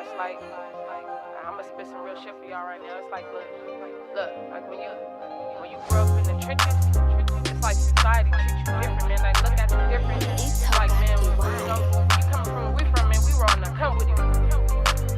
it's like I'm gonna spit some real shit for y'all right now. It's like, look, like when you grow up in the trenches, it's like society treats you different, man. Like, look at you different. It's like, man, you coming from where we from, man. We were on the come with it.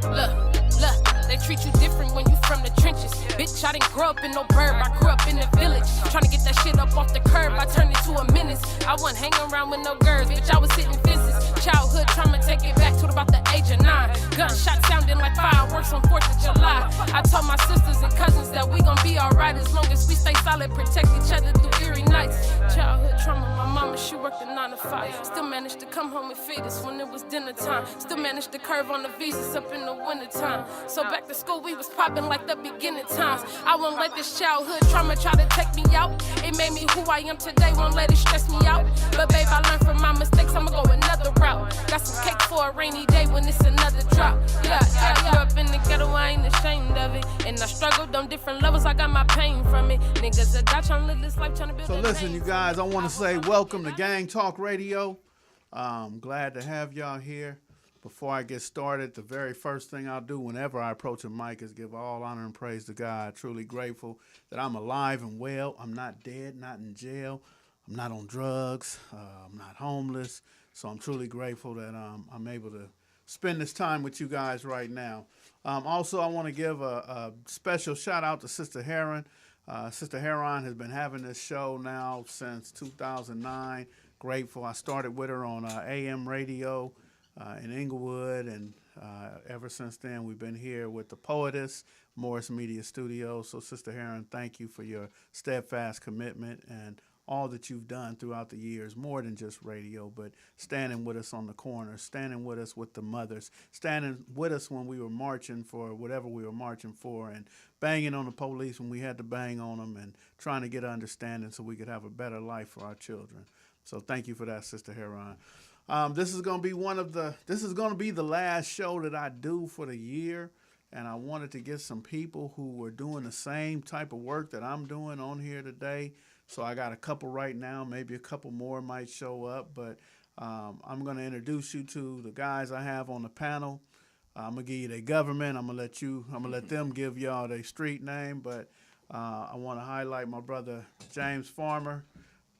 Look, they treat you different when you from the trenches. Bitch, I didn't grow up in no burb, I grew up in the village. Tryna get that shit up off the curb, I turned it to a menace. I wasn't hanging around with no girls, bitch, I was hitting fences. Childhood trauma, take it back to about the age of 9. Gunshots sounding like fireworks on 4th of July. I told my sisters and cousins that we gon' be alright as long as we stay solid, protect each other through eerie nights. Childhood trauma, my mama, she worked a 9 to 5. Still managed to come home and feed us when it was dinner time. Still managed to curve on the visas up in the winter time. So back to school, we was popping like the beginning times. I won't let this childhood trauma try to take me out. It made me who I am today, won't let it stress me out. But babe, I learned from my mistakes, I'ma go another route. Got some cake for a rainy day when it's another drop. Yeah, I grew up in the ghetto, I ain't ashamed of it. And I struggled on different levels, I got my pain from it. Niggas are die trying to live this life, trying to build. So listen, you guys, I want to say welcome to Gang Talk Radio. I'm glad to have y'all here. Before I get started, the very first thing I'll do whenever I approach a mic is give all honor and praise to God. Truly grateful that I'm alive and well. I'm not dead, not in jail. I'm not on drugs. I'm not homeless. So I'm truly grateful that I'm able to spend this time with you guys right now. Also, I want to give a special shout out to Sister Heron. Sister Heron has been having this show now since 2009. Grateful. I started with her on AM radio in Inglewood, and ever since then we've been here with the Poetess, Morris Media Studios. So Sister Heron, thank you for your steadfast commitment and all that you've done throughout the years, more than just radio, but standing with us on the corner, standing with us with the mothers, standing with us when we were marching for whatever we were marching for, and banging on the police when we had to bang on them, and trying to get understanding so we could have a better life for our children. So thank you for that, Sister Heron. This is going to be the last show that I do for the year, and I wanted to get some people who were doing the same type of work that I'm doing on here today. So I got a couple right now, maybe a couple more might show up, but I'm going to introduce you to the guys I have on the panel. I'm going to give you their government. I'm going to let them give y'all their street name, but I want to highlight my brother James Farmer.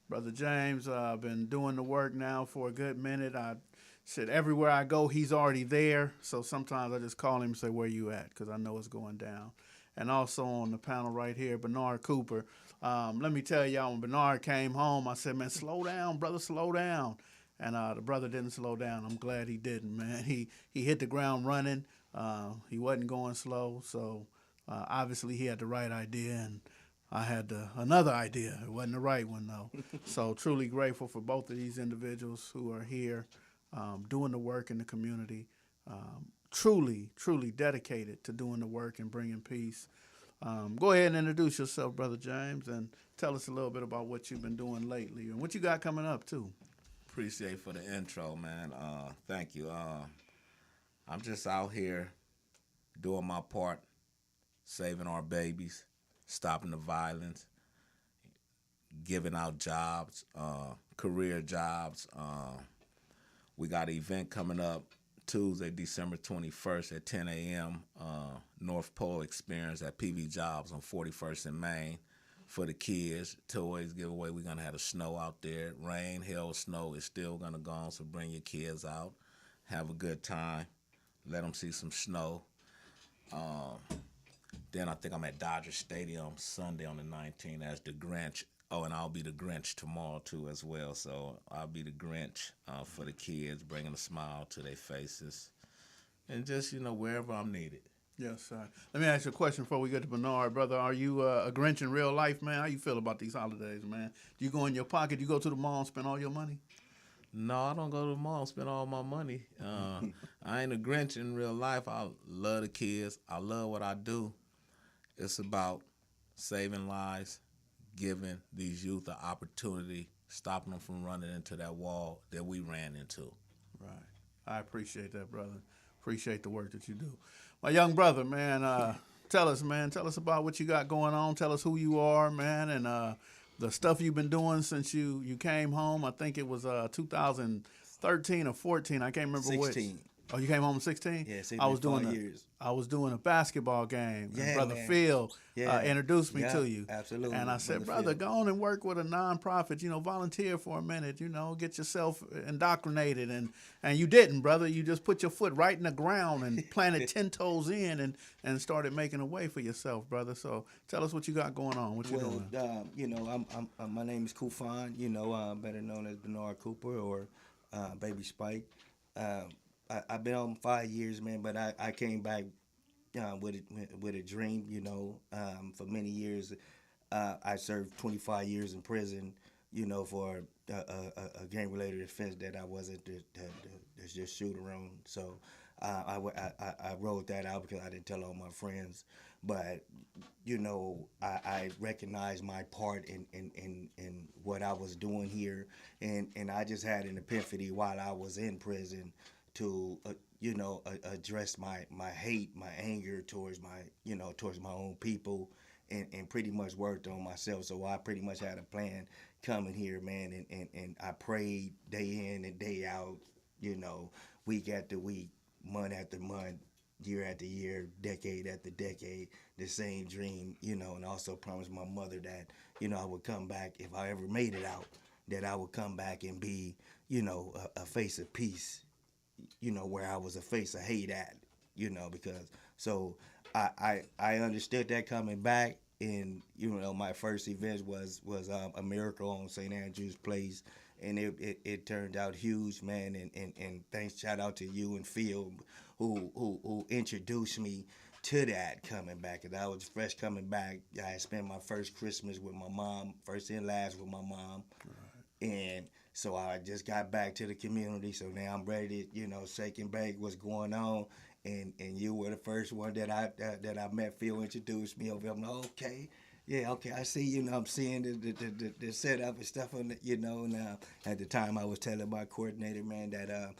Brother James, been doing the work now for a good minute. I said everywhere I go, he's already there. So sometimes I just call him and say, where you at? Because I know it's going down. And also on the panel right here, Bernard Cooper. Let me tell y'all, when Bernard came home, I said, man, slow down, brother, slow down. And the brother didn't slow down. I'm glad he didn't, man. He hit the ground running. He wasn't going slow. So obviously he had the right idea, and I had another idea. It wasn't the right one, though. So truly grateful for both of these individuals who are here doing the work in the community, truly dedicated to doing the work and bringing peace. Go ahead and introduce yourself, Brother James, and tell us a little bit about what you've been doing lately and what you got coming up, too. Appreciate for the intro, man. Thank you. I'm just out here doing my part, saving our babies, stopping the violence, giving out jobs, career jobs. We got an event coming up Tuesday, December 21st at 10 a.m., North Pole Experience at PV Jobs on 41st and Main for the kids. Toys giveaway. We're going to have the snow out there. Rain, hail, snow is still going to go on, so bring your kids out. Have a good time. Let them see some snow. Then I think I'm at Dodger Stadium Sunday on the 19th as the Grinch. Oh, and I'll be the Grinch tomorrow, too, as well. So I'll be the Grinch for the kids, bringing a smile to their faces. And just, wherever I'm needed. Yes, sir. Let me ask you a question before we get to Bernard. Brother, are you a Grinch in real life, man? How you feel about these holidays, man? Do you go in your pocket? Do you go to the mall and spend all your money? No, I don't go to the mall and spend all my money. I ain't a Grinch in real life. I love the kids. I love what I do. It's about saving lives, giving these youth an opportunity, stopping them from running into that wall that we ran into. Right. I appreciate that, brother. Appreciate the work that you do. My young brother, man, tell us about what you got going on. Tell us who you are, man, and the stuff you've been doing since you came home. I think it was 2013 or 14. I can't remember 16. which. Oh, you came home at 16? Yeah, I was doing 5 years. I was doing a basketball game. Yeah, and Brother man. Phil Yeah. introduced me Yeah, to you. absolutely, And I said, Brother brother, Phil. go on and work with a nonprofit. Volunteer for a minute. Get yourself indoctrinated. And you didn't, brother. You just put your foot right in the ground and planted 10 toes in and started making a way for yourself, brother. So tell us what you got going on. What you doing? I'm my name is Kufan. Better known as Bernard Cooper or Baby Spike. I've been on 5 years, man, but I came back with a dream. For many years, I served 25 years in prison. For a gang-related offense that I wasn't to just shoot around. So I wrote that out because I didn't tell all my friends. But I recognized my part in what I was doing here, and I just had an epiphany while I was in prison to address my hate, my anger towards my own people, and pretty much worked on myself. So I pretty much had a plan coming here, man, and I prayed day in and day out, week after week, month after month, year after year, decade after decade, the same dream, and also promised my mother that, I would come back if I ever made it out, that I would come back and be, a face of peace, where I was a face of hate at, because so I understood that coming back, and my first event was a miracle on St. Andrew's Place, and it turned out huge, man, and thanks, shout out to you and Phil who introduced me to that coming back, because I was fresh coming back. I spent my first Christmas with my mom, first and last with my mom, and so I just got back to the community. So now I'm ready to, shake and bake what's going on. And you were the first one that I met. Phil introduced me over. I'm like, okay, I see. I'm seeing the setup and stuff on it. And at the time I was telling my coordinator, man, that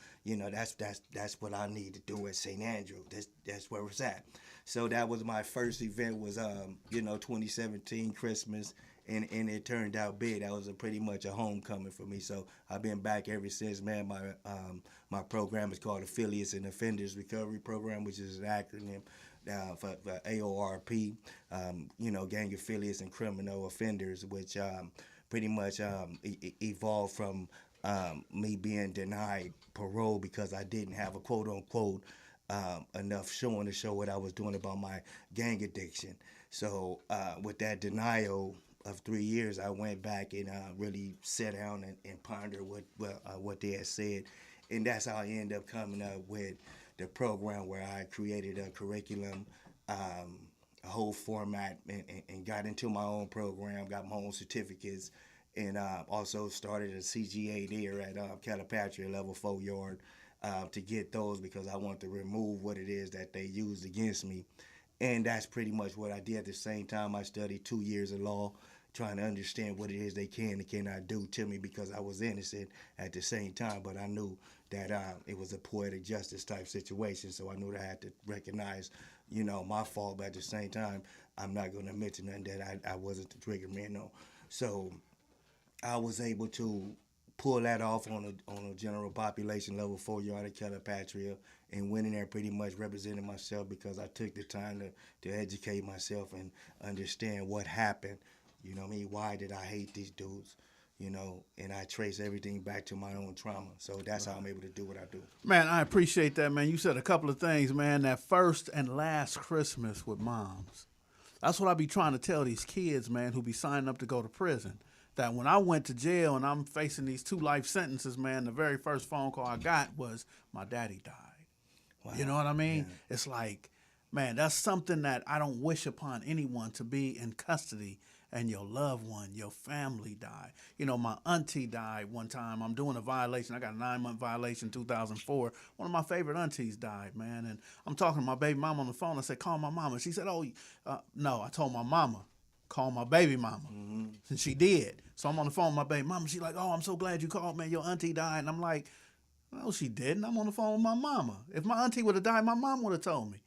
that's what I need to do at St. Andrew. That's where it's at. So that was my first event. Was 2017 Christmas. And it turned out big. That was pretty much a homecoming for me. So I've been back ever since, man. My program is called Affiliates and Offenders Recovery Program, which is an acronym for AORP, Gang Affiliates and Criminal Offenders, which pretty much evolved from me being denied parole because I didn't have a quote-unquote enough showing to show what I was doing about my gang addiction. So with that denial of 3 years, I went back and really sat down and pondered what they had said, and that's how I ended up coming up with the program where I created a curriculum, a whole format, and got into my own program, got my own certificates, and also started a CGA there at Calipatria Level 4 Yard to get those because I wanted to remove what it is that they used against me. And that's pretty much what I did. At the same time, I studied 2 years of law, trying to understand what it is they can and cannot do to me because I was innocent at the same time. But I knew that it was a poetic justice type situation, so I knew that I had to recognize, my fault. But at the same time, I'm not going to admit to nothing that I wasn't the trigger man. No. So I was able to pull that off on a general population Level 4 Yard at Calipatria, and went in there pretty much representing myself because I took the time to educate myself and understand what happened. You know what I mean? Why did I hate these dudes? And I trace everything back to my own trauma. So that's how I'm able to do what I do. Man, I appreciate that, man. You said a couple of things, man. That first and last Christmas with moms. That's what I be trying to tell these kids, man, who be signing up to go to prison. That when I went to jail and I'm facing these 2 life sentences, man, the very first phone call I got was my daddy died. Wow. You know what I mean? Yeah. It's like, man, that's something that I don't wish upon anyone, to be in custody and your loved one, your family die. My auntie died one time. I'm doing a violation. I got a 9-month violation, 2004. One of my favorite aunties died, man. And I'm talking to my baby mama on the phone. I said, call my mama. She said, no. I told my mama, call my baby mama. Mm-hmm. And she did. So I'm on the phone with my baby mama. She's like, I'm so glad you called, man. Your auntie died. And I'm like, no, she didn't. I'm on the phone with my mama. If my auntie would have died, my mom would have told me.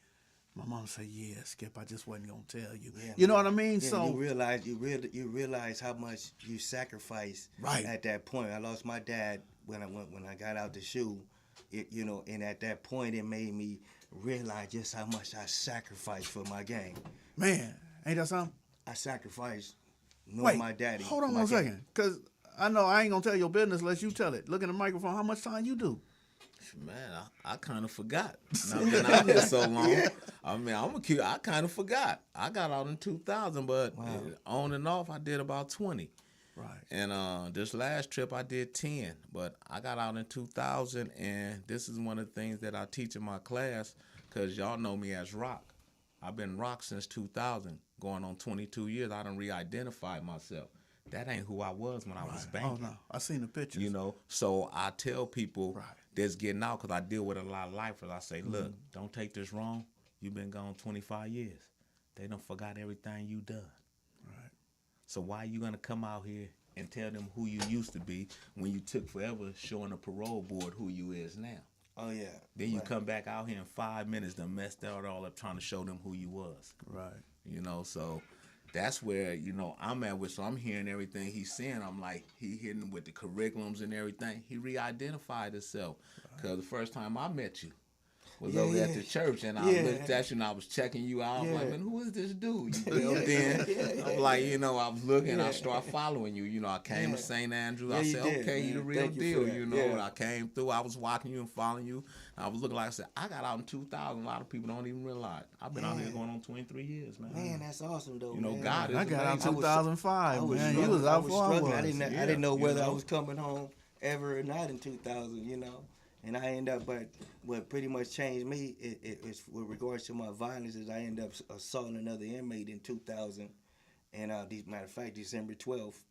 My mom said, "Yeah, Skip, I just wasn't gonna tell you." Yeah, you know what I mean? Yeah, so you realize how much you sacrificed right at that point. I lost my dad when I got out the SHU. you know, and at that point, it made me realize just how much I sacrificed for my game. Man, ain't that something? I sacrificed knowing my daddy. Hold on my one game. second, because I know I ain't gonna tell your business unless you tell it. Look in the microphone. How much time you do? Man, I kind of forgot. And I've been out here so long. I mean, I kind of forgot. I got out in 2000, but on and off, I did about 20. Right. And this last trip, I did 10. But I got out in 2000, and this is one of the things that I teach in my class, because y'all know me as Rock. I've been Rock since 2000, going on 22 years. I done re-identified myself. That ain't who I was when I was banking. Oh, no. I seen the pictures. You know, so I tell people that's getting out, because I deal with a lot of lifers. I say, look, don't take this wrong. You've been gone 25 years. They done forgot everything you done. Right. So why you going to come out here and tell them who you used to be when you took forever showing the parole board who you is now? Oh, yeah. Then you come back out here in 5 minutes, done messed that all up trying to show them who you was. Right. You know, so that's where, you know, I'm at with. So I'm hearing everything he's saying. I'm like, he hitting with the curriculums and everything. He re-identified himself. Because the first time I met you was over at the church, and I looked at you and I was checking you out. I was like, man, who is this dude? You know, then I'm like, you know, I was looking, I started following you. You know, I came to St. Andrews. I said, okay, you the real deal. You know, and I came through. I was watching you and following you. I was looking like I said, I got out in 2000. A lot of people don't even realize. I've been out here going on 23 years, man. Man, that's awesome, though. You know, man. God is I got out in amazing. 2005, man. You was out before I was. I didn't know whether I know? was coming home ever or not in 2000, you know. And I end up, but what pretty much changed me, it was with regards to my violence, is I end up assaulting another inmate in 2000. And matter of fact, December 12th,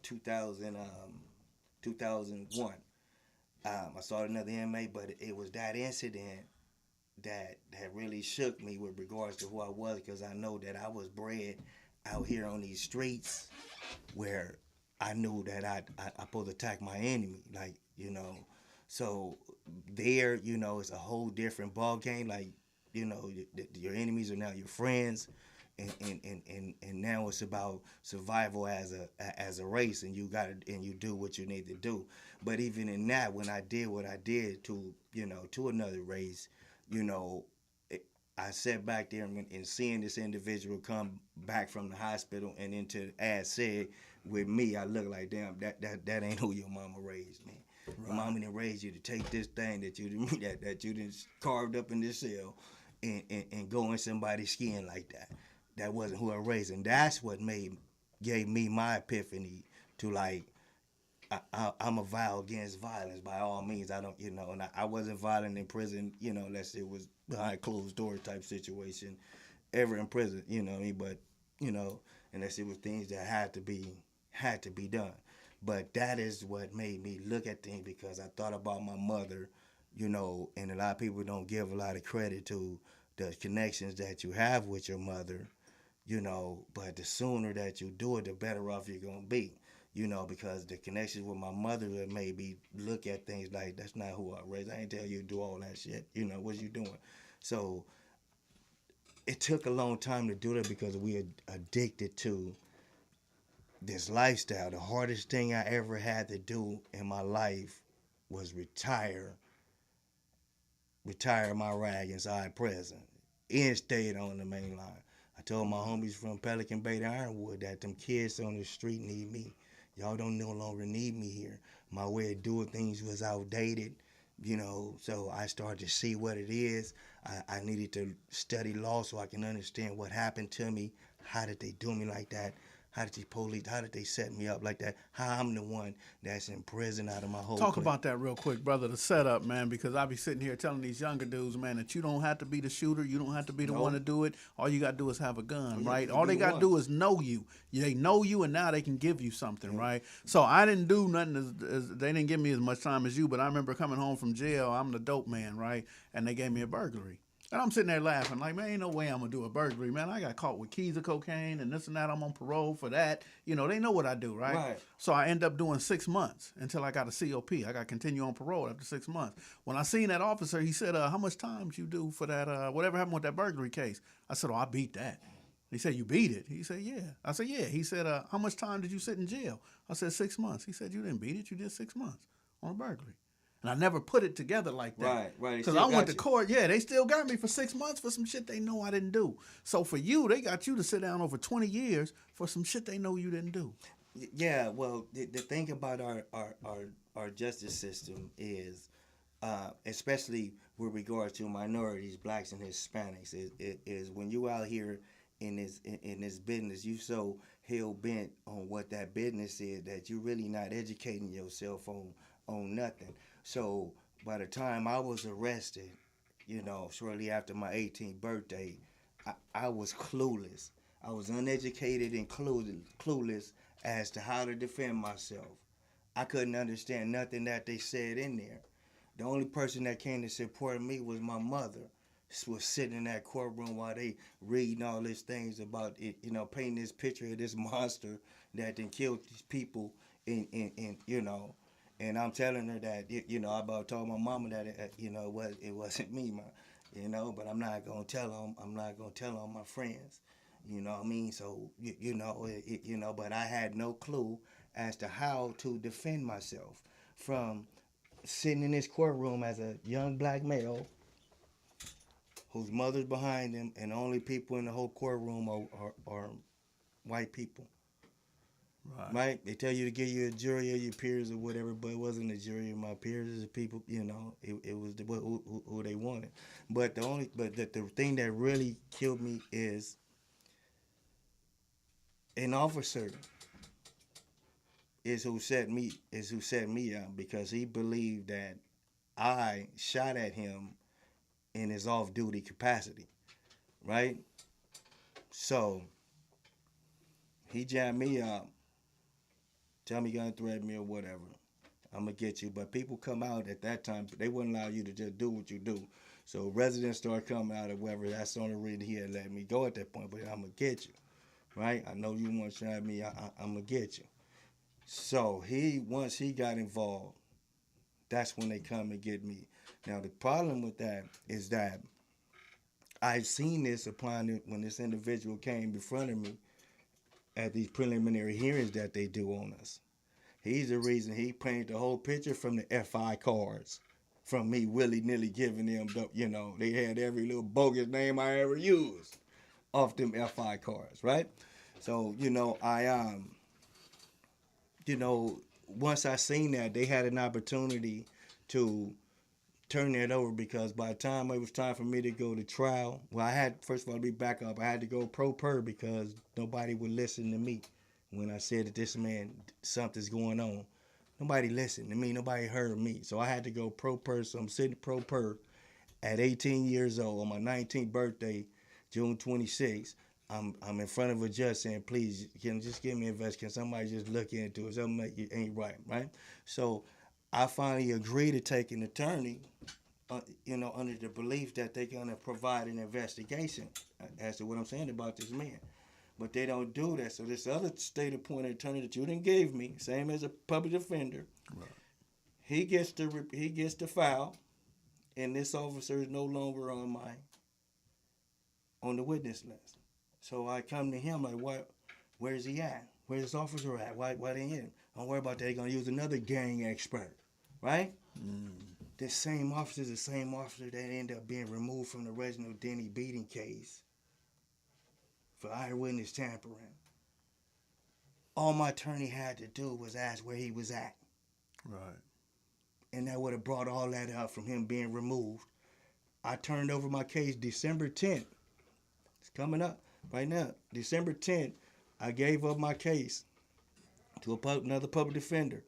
2001. I assaulted another inmate, but it was that incident that really shook me with regards to who I was, because I know that I was bred out here on these streets where I knew that I supposed to attack my enemy, like, you know. So there, you know, it's a whole different ball game. Like, you know, your enemies are now your friends, and now it's about survival as a race, and you do what you need to do. But even in that, when I did what I did to, you know, to another race, you know, I sat back there and seeing this individual come back from the hospital and into as said with me, I look like, damn, that ain't who your mama raised, man. Right. Your mama didn't raise you to take this thing that you didn't carved up in this cell and go in somebody's skin like that. That wasn't who I raised, and that's what gave me my epiphany to, like, I'm a vow against violence by all means. I don't, you know, and I wasn't violent in prison, you know, unless it was behind closed doors type situation, ever in prison, you know what I mean? But, you know, unless it was things that had to be done. But that is what made me look at things, because I thought about my mother, you know, and a lot of people don't give a lot of credit to the connections that you have with your mother, you know, but the sooner that you do it, the better off you're going to be, you know, because the connections with my mother would maybe look at things like, that's not who I raised. I ain't tell you to do all that shit. You know, what you doing? So it took a long time to do that, because we are addicted to this lifestyle. The hardest thing I ever had to do in my life was retire my rag inside prison and stayed on the main line. I told my homies from Pelican Bay to Ironwood that them kids on the street need me. Y'all don't no longer need me here. My way of doing things was outdated, you know, so I started to see what it is. I needed to study law so I can understand what happened to me. How did they do me like that? How did they set me up like that? How I'm the one that's in prison out of my whole Talk about that real quick, brother, the setup, man, because I be sitting here telling these younger dudes, man, that you don't have to be the shooter. You don't have to be the one to do it. All you got to do is have a gun, right? All they got to do is know you. They know you, and now they can give you something, right? So I didn't do nothing. They didn't give me as much time as you, but I remember coming home from jail. I'm the dope man, right? And they gave me a burglary. And I'm sitting there laughing like, man, ain't no way I'm going to do a burglary, man. I got caught with keys of cocaine and this and that. I'm on parole for that. You know, they know what I do, right? So I end up doing 6 months until I got a COP. I got to continue on parole after 6 months. When I seen that officer, he said, how much time did you do for that, whatever happened with that burglary case? I said, I beat that. He said, you beat it? He said, yeah. I said, yeah. He said, how much time did you sit in jail? I said, 6 months. He said, you didn't beat it. You did 6 months on a burglary. And I never put it together like that. Right. They Because still I went got to you. court. Yeah, they still got me for 6 months for some shit they know I didn't do. So for you, they got you to sit down over 20 years for some shit they know you didn't do. Yeah, well, the thing about our justice system is, especially with regards to minorities, blacks and Hispanics, is when you out here in this business, you so hell bent on what that business is that you really not educating yourself on nothing. So by the time I was arrested, shortly after my 18th birthday, I was clueless. I was uneducated and clueless as to how to defend myself. I couldn't understand nothing that they said in there. The only person that came to support me was my mother. She was sitting in that courtroom while they reading all these things about it, painting this picture of this monster that then killed these people and I'm telling her that, I about told my mama that, it wasn't me, but I'm not going to tell them. I'm not going to tell on my friends. You know what I mean? So, but I had no clue as to how to defend myself from sitting in this courtroom as a young black male whose mother's behind him, and the only people in the whole courtroom are white people. Right? They tell you to give you a jury of your peers or whatever, but it wasn't a jury of my peers. It was the people, it was who they wanted. But the thing that really killed me is an officer is who set me out because he believed that I shot at him in his off-duty capacity, right? So he jammed me up, tell me you're gonna threaten me or whatever. I'm gonna get you. But people come out at that time, they wouldn't allow you to just do what you do. So residents start coming out or whatever. That's the only reason he had let me go at that point. But I'm gonna get you, right? I know you want to try me. I'm gonna get you. So once he got involved, that's when they come and get me. Now the problem with that is that I've seen this applying when this individual came in front of me at these preliminary hearings that they do on us. He's the reason he painted the whole picture from the FI cards, from me willy-nilly giving them, they had every little bogus name I ever used off them FI cards, right? So, once I seen that, they had an opportunity to turn that over because by the time it was time for me to go to trial, well, I had, first of all, to be back up. I had to go pro per because nobody would listen to me when I said that this man, something's going on. Nobody listened to me. Nobody heard me. So I had to go pro per. So I'm sitting pro per at 18 years old on my 19th birthday, June 26th. I'm in front of a judge saying, please, just give me an investigation. Can somebody just look into it? Something ain't right? So I finally agreed to take an attorney, under the belief that they're going to provide an investigation as to what I'm saying about this man. But they don't do that. So this other state-appointed attorney that you didn't gave me, same as a public defender, right. he gets to file, and this officer is no longer on the witness list. So I come to him like, where's he at? Where's this officer at? Why they in him? Don't worry about that. They're going to use another gang expert, right? This same officer is the same officer that ended up being removed from the Reginald Denny beating case for eyewitness tampering. All my attorney had to do was ask where he was at. Right. And that would have brought all that up from him being removed. I turned over my case December 10th. It's coming up right now. December 10th, I gave up my case to another public defender.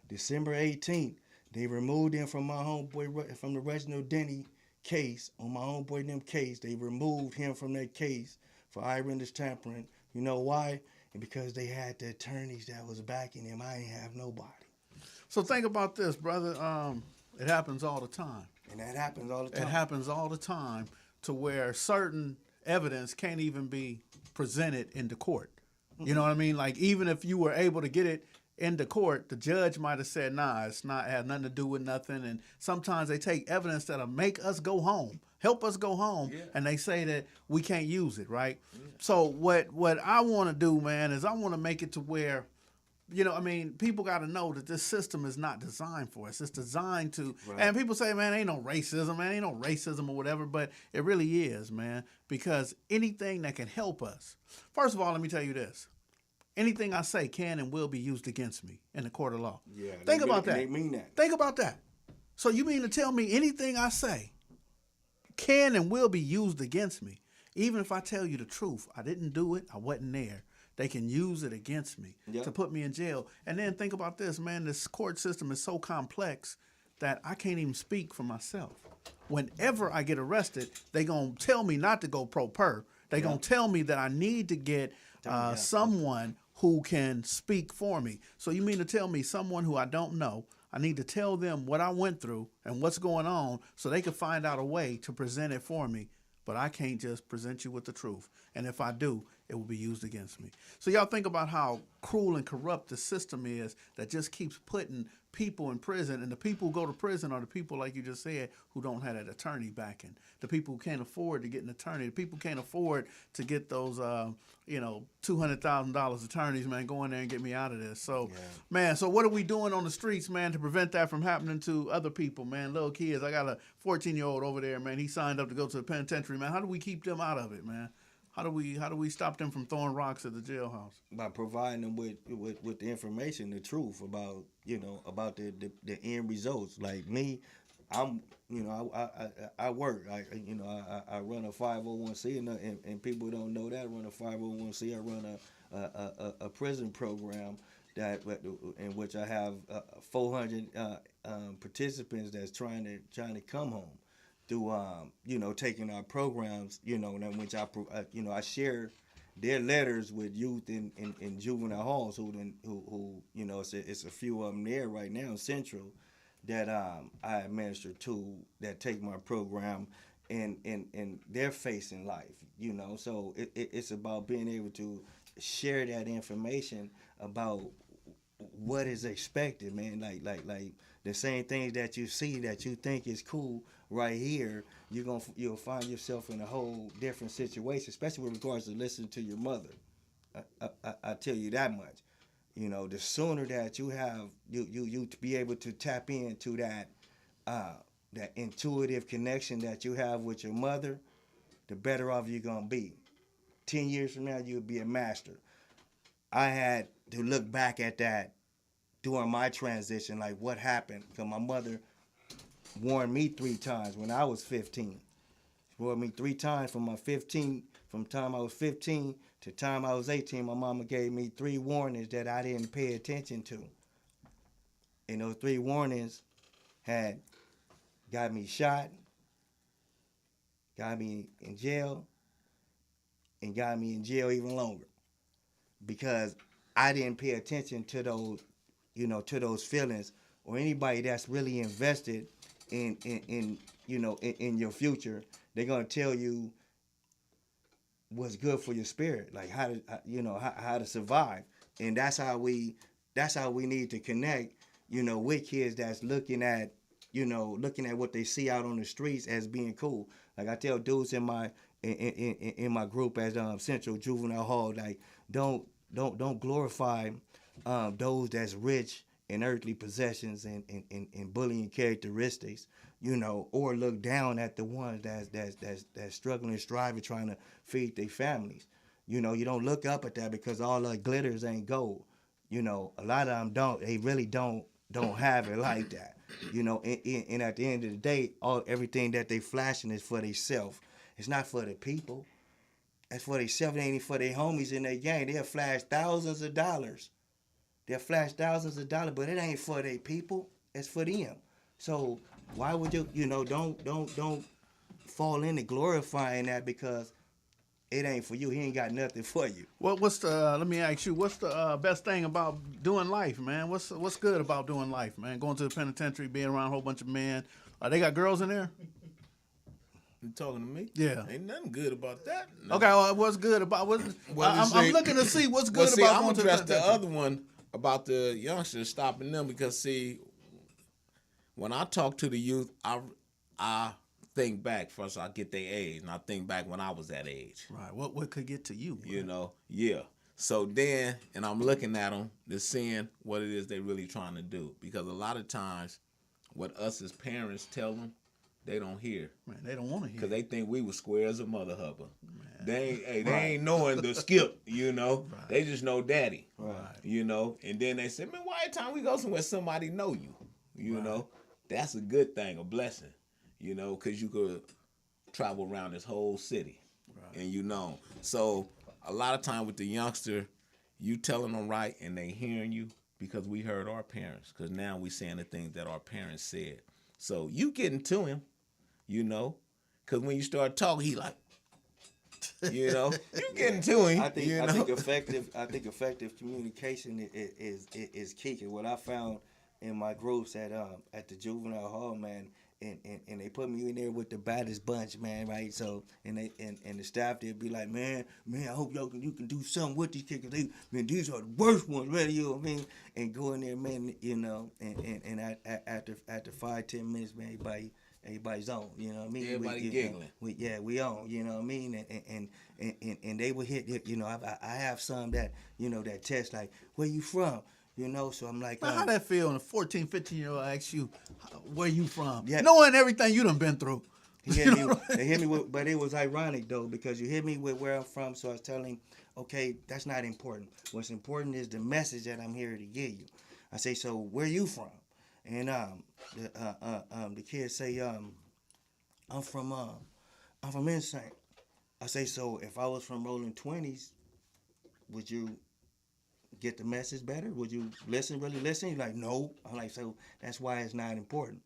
December 18th, they removed him from my homeboy, from the Reginald Denny case. On my homeboy and them case, they removed him from that case for eyewitness tampering. You know why? And because they had the attorneys that was backing him. I ain't have nobody. So think about this, brother. It happens all the time. And that happens all the time. It happens all the time to where certain evidence can't even be presented into court. You know what I mean? Like, even if you were able to get it into court, the judge might have said, nah, it has nothing to do with nothing. And sometimes they take evidence that'll make us go home, help us go home, and they say that we can't use it, right? So what I want to do, man, is I want to make it to where I mean, people got to know that this system is not designed for us. It's designed to, Right. and people say, man, ain't no racism, man, ain't no racism or whatever, but it really is, man, because anything that can help us. First of all, let me tell you this. Anything I say can and will be used against me in the court of law. Yeah, Think about that. They mean that. Think about that. So you mean to tell me anything I say can and will be used against me? Even if I tell you the truth, I didn't do it, I wasn't there. They can use it against me to put me in jail. And then think about this, man. This court system is so complex that I can't even speak for myself. Whenever I get arrested, they going to tell me not to go pro per. They going to tell me that I need to get someone who can speak for me. So you mean to tell me someone who I don't know, I need to tell them what I went through and what's going on so they can find out a way to present it for me. But I can't just present you with the truth. And if I do, it will be used against me. So y'all think about how cruel and corrupt the system is that just keeps putting people in prison. And the people who go to prison are the people, like you just said, who don't have that attorney backing. The people who can't afford to get an attorney. The people who can't afford to get those, $200,000 attorneys, man, go in there and get me out of this. So, man, so what are we doing on the streets, man, to prevent that from happening to other people, man, little kids? I got a 14-year-old over there, man. He signed up to go to the penitentiary, man. How do we keep them out of it, man? How do we stop them from throwing rocks at the jailhouse? By providing them with the information, the truth about about the end results. Like me, I work. I run a 501c, and people don't know that I run a 501c. I run a prison program in which I have 400 participants that's trying to come home through taking our programs, in which I share their letters with youth in juvenile halls who it's a few of them there right now in Central that I administer to that take my program and they're facing life, so it's about being able to share that information about what is expected, man. Like the same things that you see that you think is cool right here, you'll find yourself in a whole different situation, especially with regards to listening to your mother. I tell you that much. The sooner that you have you to be able to tap into that intuitive connection that you have with your mother, the better off you're gonna be. 10 years from now, you'll be a master. I had to look back at that during my transition, like what happened, because my mother warned me 3 times when I was 15. She warned me 3 times from time I was 15 to time I was 18. My mama gave me 3 warnings that I didn't pay attention to. And those 3 warnings had got me shot, got me in jail, and got me in jail even longer. Because I didn't pay attention to those, to those feelings, or anybody that's really invested in your future. They're gonna tell you what's good for your spirit, like how to survive, and that's how we need to connect, with kids that's looking at what they see out on the streets as being cool. Like I tell dudes in my group at Central Juvenile Hall, like don't glorify those that's rich in earthly possessions and bullying characteristics, or look down at the ones that's struggling and striving, trying to feed their families. You don't look up at that because all that glitters ain't gold. A lot of them don't. They really don't have it like that. And at the end of the day, everything that they flashing is for themselves. It's not for the people. It's for themselves. It ain't for their homies in their gang. They'll flash thousands of dollars. But it ain't for their people. It's for them. So why would you, don't fall into glorifying that because it ain't for you. He ain't got nothing for you. Well, let me ask you, what's the best thing about doing life, man? What's good about doing life, man? Going to the penitentiary, being around a whole bunch of men. They got girls in there? You talking to me? Yeah. Ain't nothing good about that. No. Okay, well, what's good about I'm looking to see what's good about going to the penitentiary. I'm the other one about the youngsters stopping them because, see, when I talk to the youth, I think back. First, I get their age, and I think back when I was that age. Right. What could get to you? Yeah. So then, and I'm looking at them, just seeing what it is they really trying to do. Because a lot of times, what us as parents tell them, they don't hear. Man, they don't want to hear. Because they think we were square as a mother hubba. Man. They ain't knowing the skip, Right. They just know daddy. Right. And then they say, man, why every time we go somewhere, somebody know you? That's a good thing, a blessing, because you could travel around this whole city. Right. And So a lot of time with the youngster, you telling them right and they hearing you because we heard our parents. Because now we saying the things that our parents said. So you getting to him, because when you start talking, he like, you getting to him. I think effective communication is key. 'Cause what I found in my groups at the juvenile hall, man, and they put me in there with the baddest bunch, man, right? So and the staff they'd be like, man, I hope you can do something with these kids. These are the worst ones, really, you know what I mean? And go in there, man, and after 5-10 minutes, man, everybody's on, you know what I mean? Everybody giggling. We on, you know what I mean? And they would hit, I have some that, that test like, where you from? So I'm like, how that feel when a 14, 15-year-old asks you, where you from? Yeah. Knowing everything you done been through. They hit me with, but it was ironic, though, because you hit me with where I'm from, so I was telling, okay, that's not important. What's important is the message that I'm here to give you. I say, so where you from? And the kids say, I'm from Insane. I say, so if I was from Rolling 20s, would you get the message better? Would you really listen? You're like, no. I'm like, so that's why it's not important,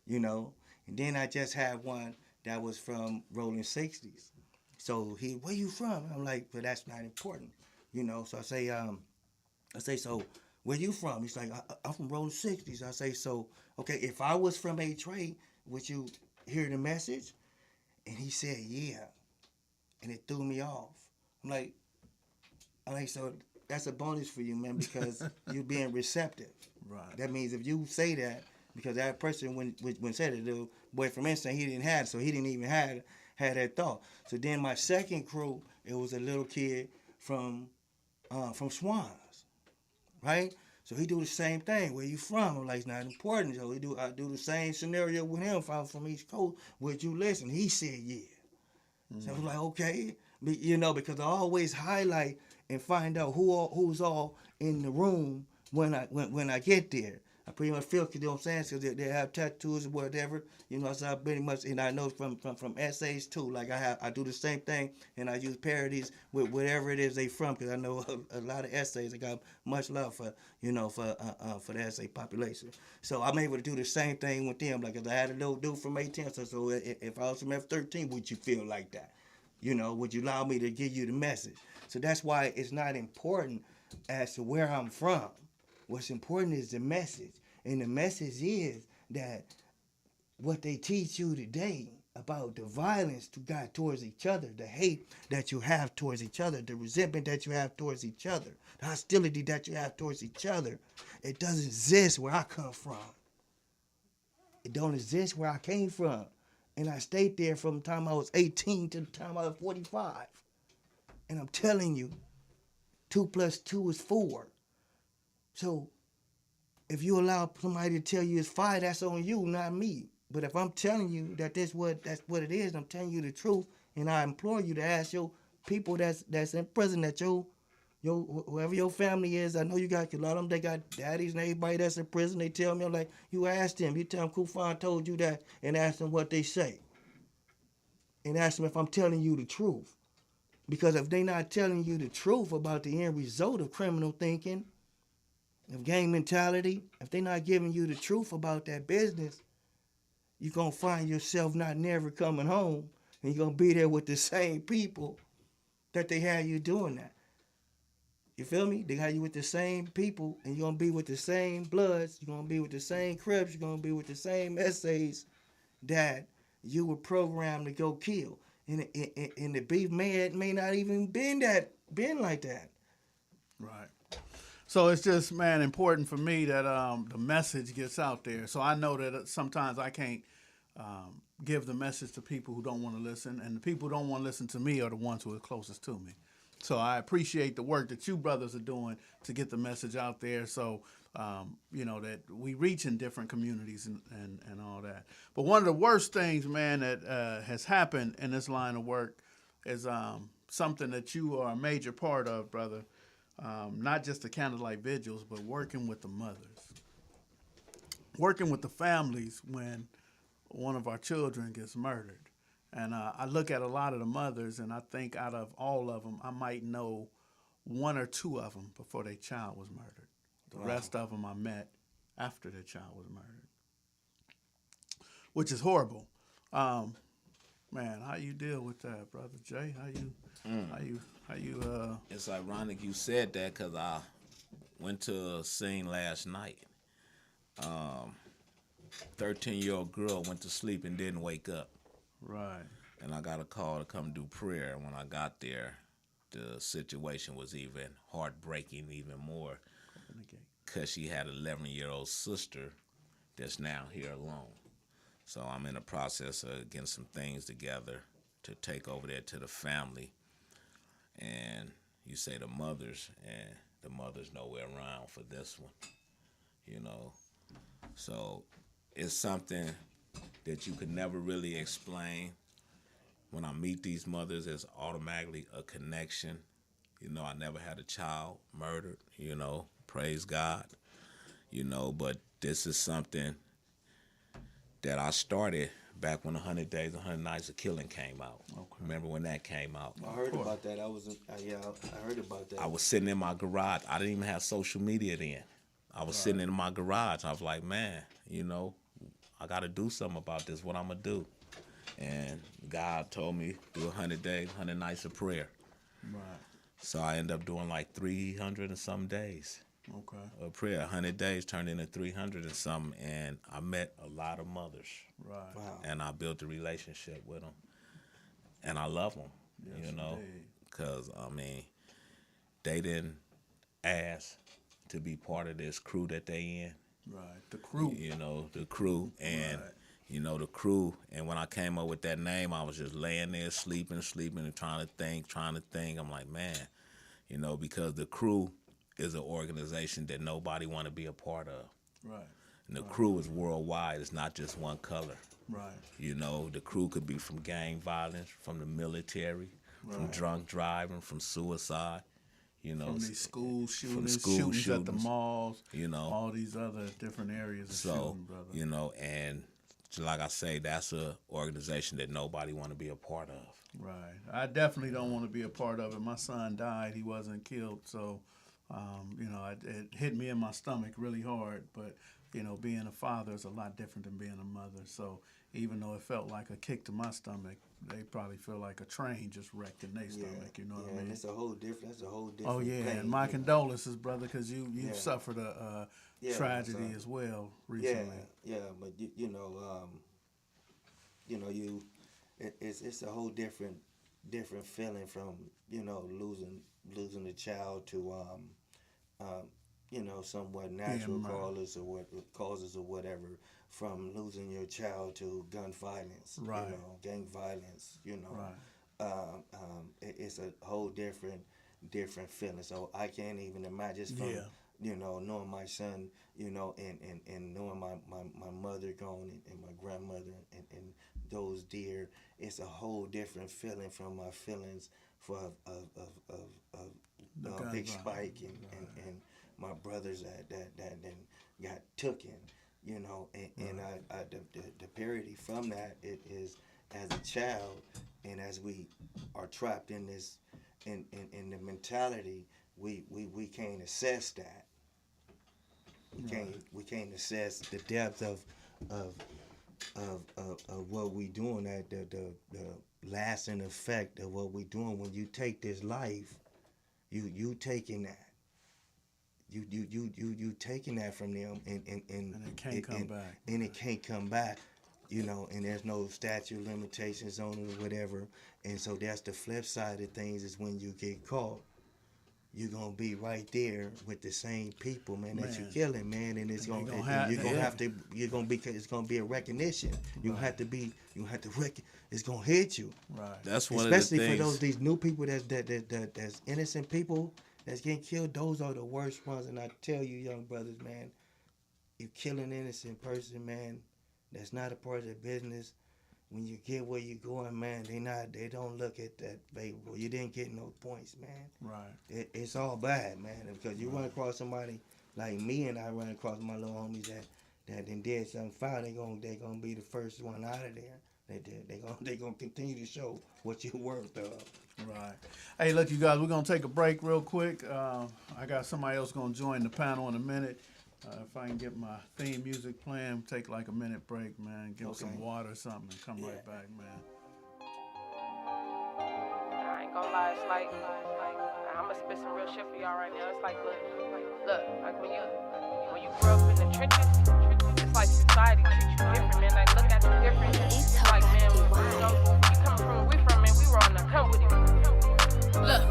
And then I just had one that was from Rolling 60s. So where you from? I'm like, but that's not important, So I say, so where you from? He's like, I'm from Rolling 60s. I say, so, okay, if I was from A-Trade, would you hear the message? And he said, yeah. And it threw me off. I'm like, so that's a bonus for you, man, because you're being receptive. Right. That means if you say that, because that person when said it, the boy from Instant, he didn't have it, so he didn't even have that thought. So then my second crew, it was a little kid from Swans, right? So he do the same thing. Where you from? I'm like, it's not important. So I do the same scenario with him. If I was from East Coast, would you listen? He said, yeah. So I was like, okay, because I always highlight and find out who's all in the room when I get there. I pretty much feel, you know what I'm saying, because they have tattoos or whatever, so I pretty much, and I know from essays too, like I do the same thing, and I use parodies with whatever it is they from, because I know a lot of essays. I got much love for the essay population. So I'm able to do the same thing with them, like if I had a little dude from 18, so if I was from F13, would you feel like that? Would you allow me to give you the message? So that's why it's not important as to where I'm from. What's important is the message. And the message is that what they teach you today about the violence you got towards each other, the hate that you have towards each other, the resentment that you have towards each other, the hostility that you have towards each other, it doesn't exist where I come from. It don't exist where I came from. And I stayed there from the time I was 18 to the time I was 45. And I'm telling you, 2 + 2 is 4. So if you allow somebody to tell you it's 5, that's on you, not me. But if I'm telling you that that's what it is, I'm telling you the truth, and I implore you to ask your people that's in prison, that your whoever your family is. I know you got a lot of them. They got daddies and everybody that's in prison. They tell me, I'm like, you ask them. You tell them Kufan told you that, and ask them what they say, and ask them if I'm telling you the truth. Because if they not telling you the truth about the end result of criminal thinking, of gang mentality, if they not giving you the truth about that business, you're going to find yourself not never coming home, and you're going to be there with the same people that they had you doing that. You feel me? They got you with the same people, and you're going to be with the same Bloods, you're going to be with the same Crips, you're going to be with the same essays that you were programmed to go kill. And the beef may not even been like that. Right. So it's just, man, important for me that the message gets out there. So I know that sometimes I can't give the message to people who don't want to listen, and the people who don't want to listen to me are the ones who are closest to me. So I appreciate the work that you brothers are doing to get the message out there. So, that we reach in different communities and all that. But one of the worst things, man, that has happened in this line of work is something that you are a major part of, brother. Not just the candlelight vigils, but working with the mothers, working with the families when one of our children gets murdered. And I look at a lot of the mothers, and I think out of all of them, I might know one or two of them before their child was murdered. The rest of them I met after their child was murdered, which is horrible. Man, how you deal with that, brother Jay? How you? It's ironic you said that because I went to a scene last night. 13-year-old girl went to sleep and didn't wake up. Right. And I got a call to come do prayer. When I got there, the situation was even heartbreaking, even more, because she had an 11-year-old sister that's now here alone. So I'm in the process of getting some things together to take over there to the family. And you say the mothers, and the mother's nowhere around for this one, So it's something that you could never really explain. When I meet these mothers, there's automatically a connection. I never had a child murdered, praise God, but this is something that I started back when 100 Days, 100 Nights of Killing came out. Okay. Remember when that came out? I heard about that. I heard about that. I was sitting in my garage. I didn't even have social media then. I was sitting in my garage. I was like, man, I got to do something about this. What I'm going to do? And God told me, do 100 days, 100 nights of prayer. Right. So I ended up doing like 300 and some days. Okay. Of prayer. 100 days turned into 300 and something. And I met a lot of mothers. Right. Wow. And I built a relationship with them. And I love them, yes, because, they didn't ask to be part of this crew that they in. Right. The crew. The crew. And, right. The crew. And when I came up with that name, I was just laying there sleeping and trying to think. I'm like, man, because the crew is an organization that nobody want to be a part of. Right. And the crew is worldwide. It's not just one color. Right. The crew could be from gang violence, from the military, from drunk driving, from suicide. From these school shootings at the malls, all these other different areas of shooting, brother. And like I say, that's a organization that nobody want to be a part of. Right. I definitely don't want to be a part of it. My son died. He wasn't killed. So, it hit me in my stomach really hard. But, being a father is a lot different than being a mother. So even though it felt like a kick to my stomach, they probably feel like a train just wrecked in their stomach. You know what I mean? That's a whole different. Oh yeah, pain, and my condolences, brother, because you've suffered a tragedy as well recently. But it's a whole different feeling from losing a child to somewhat natural causes or whatever, from losing your child to gun violence, gang violence, it's a whole different feeling. So I can't even imagine from knowing my son, and knowing my mother gone and my grandmother and those dear, it's a whole different feeling from my feelings for Big Spike and my brothers that then got taken, and the parody from that, it is as a child, and as we are trapped in this in the mentality, we can't assess that. We can't assess the depth of what we doing, at the lasting effect of what we doing. When you take this life, you taking that. You taking that from them, and it can't come back. And it can't come back, and there's no statute of limitations on it or whatever. And so that's the flip side of things, is when you get caught, you're gonna be right there with the same people, man, that you're Man. killing, man, and it's And gonna, you're gonna have- it's gonna be a recognition. You have to it's gonna hit you. Right. That's one Especially of the for things. these new people that's innocent people that's getting killed. Those are the worst ones, and I tell you, young brothers, man, you kill an innocent person, man, that's not a part of the business. When you get where you're going, man, they don't look at that favorable. You didn't get no points, man. Right. It's all bad, man. Because you run across somebody like me, and I run across my little homies that then did something foul. They gonna be the first one out of there. They gonna continue to show what you're worth of. Right. Hey, look, you guys, we're going to take a break real quick. I got somebody else going to join the panel in a minute. If I can get my theme music playing, take like a minute break, man. Give some water or something and come right back, man. I ain't gonna lie, it's like I'ma spit some real shit for y'all right now. It's like, look, like when you grow up in the trenches, it's like society treats you different, man. Like look at you different. It's like, man, you coming from where we from, man. We were on the come with you. Look,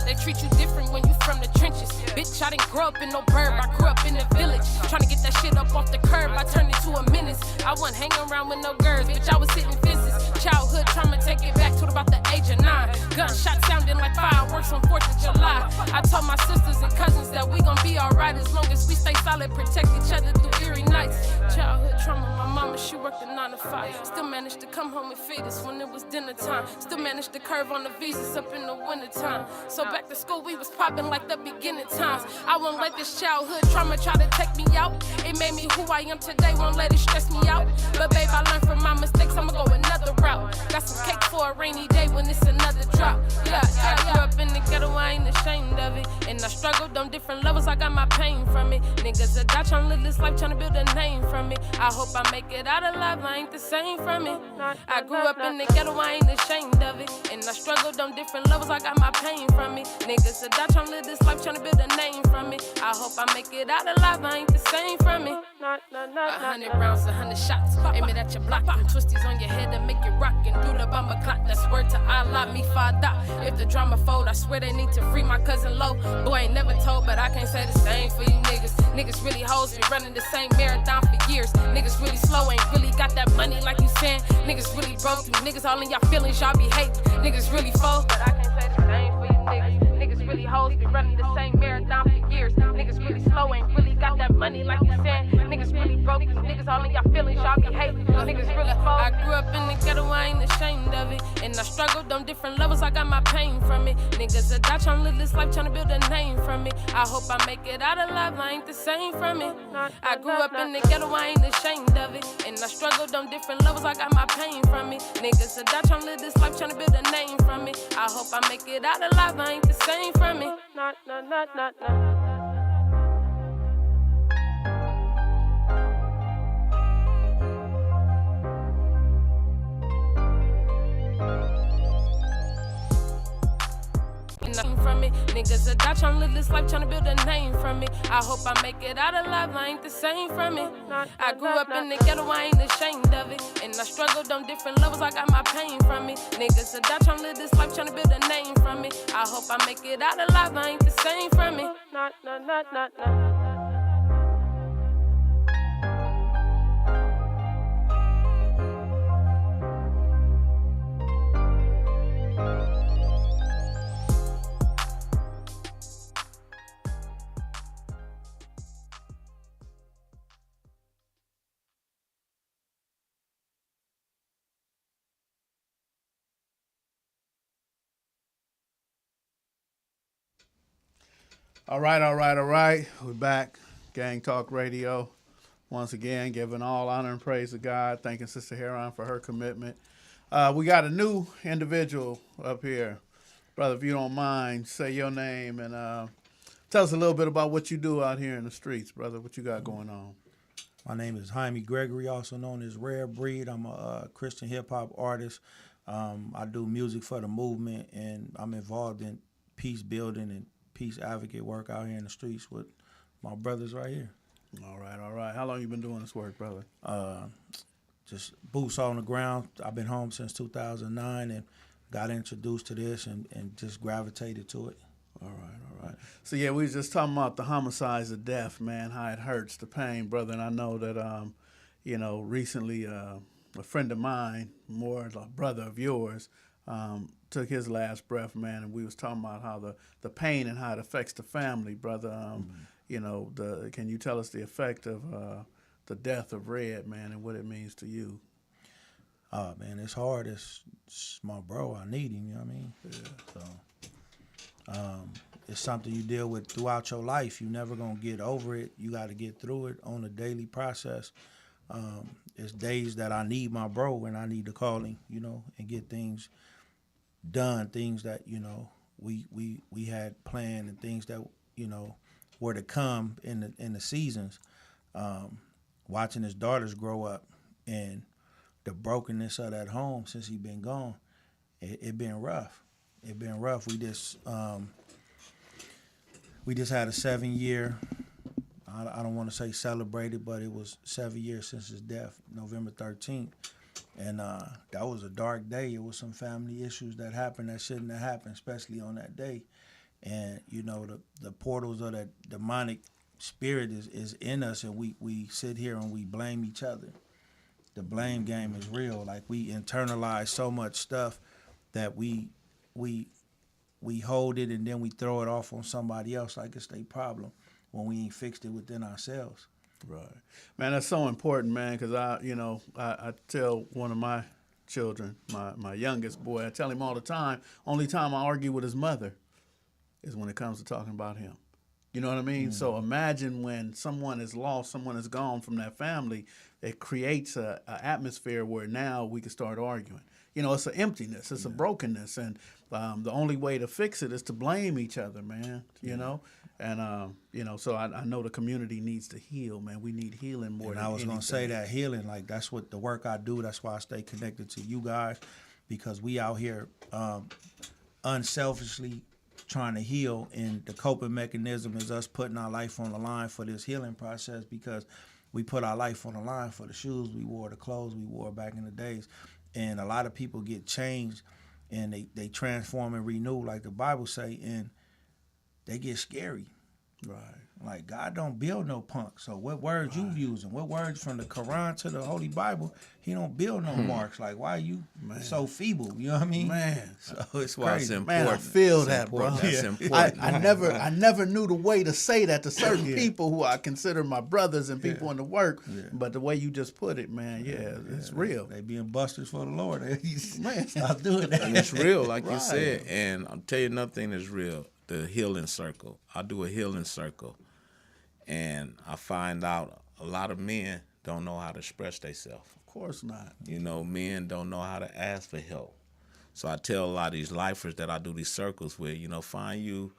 they treat you different when you from the trenches. Bitch, I didn't grow up in no burb, I grew up in the village. Trying to get that shit up off the curb, I turned it to a menace. I wasn't hanging around with no girls, bitch, I was hitting fences. Childhood trauma, take it back to about the age of 9. Gunshot sounding like fireworks on 4th of July. I told my sisters and cousins that we gon' be alright as long as we stay solid, protect each other through eerie nights. Childhood trauma, my mama, she worked a 9 to 5. Still managed to come home and feed us when it was dinner time. Still managed to curve on the visas up in the winter time. So back to school, we was popping like the beginning times. I won't let this childhood trauma try to take me out. It made me who I am today, won't let it stress me out. But babe, I learned from my mistakes, I'ma go another route. Got some cake for a rainy day when it's another drop. Yeah, I grew up in the ghetto, I ain't ashamed of it. And I struggled on different levels, I got my pain from it. Niggas that die tryna live this life, tryna build a name from it. I hope I make it out alive, I ain't the same from it. I grew up in the ghetto, I ain't ashamed of it. And I struggled on different levels, I got my pain from it. Niggas that die tryna live this life, tryna build a name from it. I hope I make it out alive, I ain't the same from it. 100 rounds, 100 shots. Aim it at your block, and twisties on your head to make it rock. And do the bummer clock, that's word to Allah, me father. If the drama fold, I swear they need to free my cousin Low. Boy, ain't never told, but I can't say the same for you niggas. Niggas really hoes, be running the same marathon for years. Niggas really slow, ain't really got that money like you saying. Niggas really broke, you niggas all in y'all feelings, y'all be hating. Niggas really fold, but I can't say the same for you niggas. Niggas really hoes, be running the same marathon for years. Niggas really slow, ain't really got that money like you saying. Niggas really broke, you niggas all in y'all feelings, y'all be hating. Niggas really fold. I grew up in the ghetto, I ain't ashamed of it. And I struggled on different levels, I got my pain from it. Niggas that die tryna live this life, tryna build a name from it. I hope I make it out alive, I ain't the same from it. I grew up in the ghetto, I ain't ashamed of it. And I struggled on different levels, I got my pain from it. Niggas that die tryna live this life, tryna build a name from it. I hope I make it out alive, I ain't the same from it. From it. Niggas that die tryna live this life, tryna build a name from it. I hope I make it out alive, I ain't the same from it. I grew up in the ghetto, I ain't ashamed of it. And I struggled on different levels, I got my pain from it. Niggas that die tryna live this life, tryna build a name from it. I hope I make it out alive, I ain't the same from it. All right. We're back. Gang Talk Radio. Once again, giving all honor and praise to God. Thanking Sister Heron for her commitment. We got a new individual up here. Brother, if you don't mind, say your name and tell us a little bit about what you do out here in the streets, brother. What you got going on? My name is Jaime Gregory, also known as Rare Breed. I'm a Christian hip-hop artist. I do music for the movement, and I'm involved in peace building and peace advocate work out here in the streets with my brothers right here. All right. How long you been doing this work, brother? Just boots on the ground. I've been home since 2009 and got introduced to this and just gravitated to it. All right. Right. So yeah, we was just talking about the homicides of death, man. How it hurts, the pain, brother. And I know that, recently a friend of mine, more a brother of yours, took his last breath, man. And we was talking about how the pain and how it affects the family, brother. Can you tell us the effect of the death of Red, man, and what it means to you? Oh man, it's hard. It's my bro. I need him. You know what I mean? Yeah. So, it's something you deal with throughout your life. You're never gonna get over it. You got to get through it on a daily process. It's days that I need my bro and I need to call him, and get things done. Things that we had planned and things that were to come in the seasons. Watching his daughters grow up and the brokenness of that home since he been gone, it been rough. It been rough. We just had a 7-year. I don't want to say celebrated, but it was 7 years since his death, November 13th, and that was a dark day. It was some family issues that happened that shouldn't have happened, especially on that day. And the portals of that demonic spirit is in us, and we sit here and we blame each other. The blame game is real. Like, we internalize so much stuff that we hold it and then we throw it off on somebody else like it's their problem when we ain't fixed it within ourselves. Right, man. That's so important, man. Because I tell one of my children, my youngest boy, I tell him all the time. Only time I argue with his mother is when it comes to talking about him. You know what I mean? So imagine when someone is lost, someone is gone from that family, it creates a atmosphere where now we can start arguing. It's an emptiness, it's a brokenness, and the only way to fix it is to blame each other, man. And so I know the community needs to heal, man. We need healing more. And I was gonna say that healing, like, that's what the work I do. That's why I stay connected to you guys, because we out here unselfishly trying to heal, and the coping mechanism is us putting our life on the line for this healing process, because we put our life on the line for the shoes we wore, the clothes we wore back in the days. And a lot of people get changed and they transform and renew, like the Bible say, and they get scary. Right. Like, God don't build no punk. So what words you using? What words from the Quran to the Holy Bible? He don't build no marks. Like, why are you so feeble? You know what I mean? Man. So it's why it's crazy. important. Man, I feel It's that, bro. important. That's important. I never knew the way to say that to certain people who I consider my brothers and people in the work. Yeah. But the way you just put it, man, it's real. They being busters for the Lord. Man, stop doing that. And it's real, like you Right. said. And I'll tell you another thing that's real, the healing circle. I do a healing circle. And I find out a lot of men don't know how to express themselves. Of course not. Men don't know how to ask for help. So I tell a lot of these lifers that I do these circles with, find you,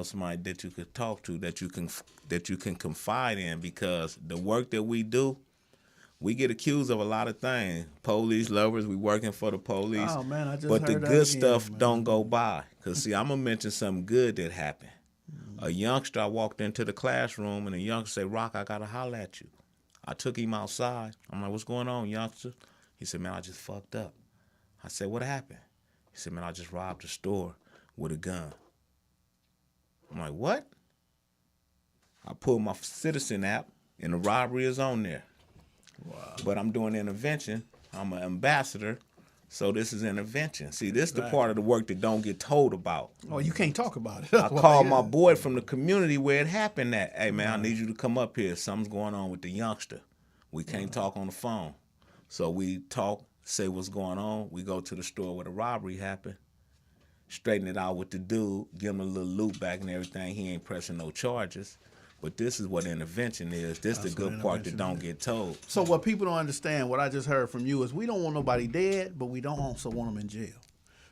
somebody that you could talk to, that you can confide in, because the work that we do, we get accused of a lot of things. Police lovers, we working for the police. Oh man, I just but the heard that good again, stuff man. don't go by. Cause see, I'm gonna mention something good that happened. A youngster, I walked into the classroom and a youngster said, "Rock, I gotta holler at you." I took him outside. I'm like, "What's going on, youngster?" He said, "Man, I just fucked up." I said, "What happened?" He said, "Man, I just robbed a store with a gun." I'm like, "What?" I pulled my Citizen app and the robbery is on there. Wow. But I'm doing intervention. I'm an ambassador. So this is intervention. See, this is the part of the work that don't get told about. Oh, you can't talk about it. I called my boy from the community where it happened at. "Hey, man, I need you to come up here. Something's going on with the youngster. We can't talk on the phone." So we talk, say what's going on. We go to the store where the robbery happened, straighten it out with the dude, give him a little loot back and everything. He ain't pressing no charges. But this is what intervention is. This is the good part that don't get told. So what people don't understand, what I just heard from you, is we don't want nobody dead, but we don't also want them in jail.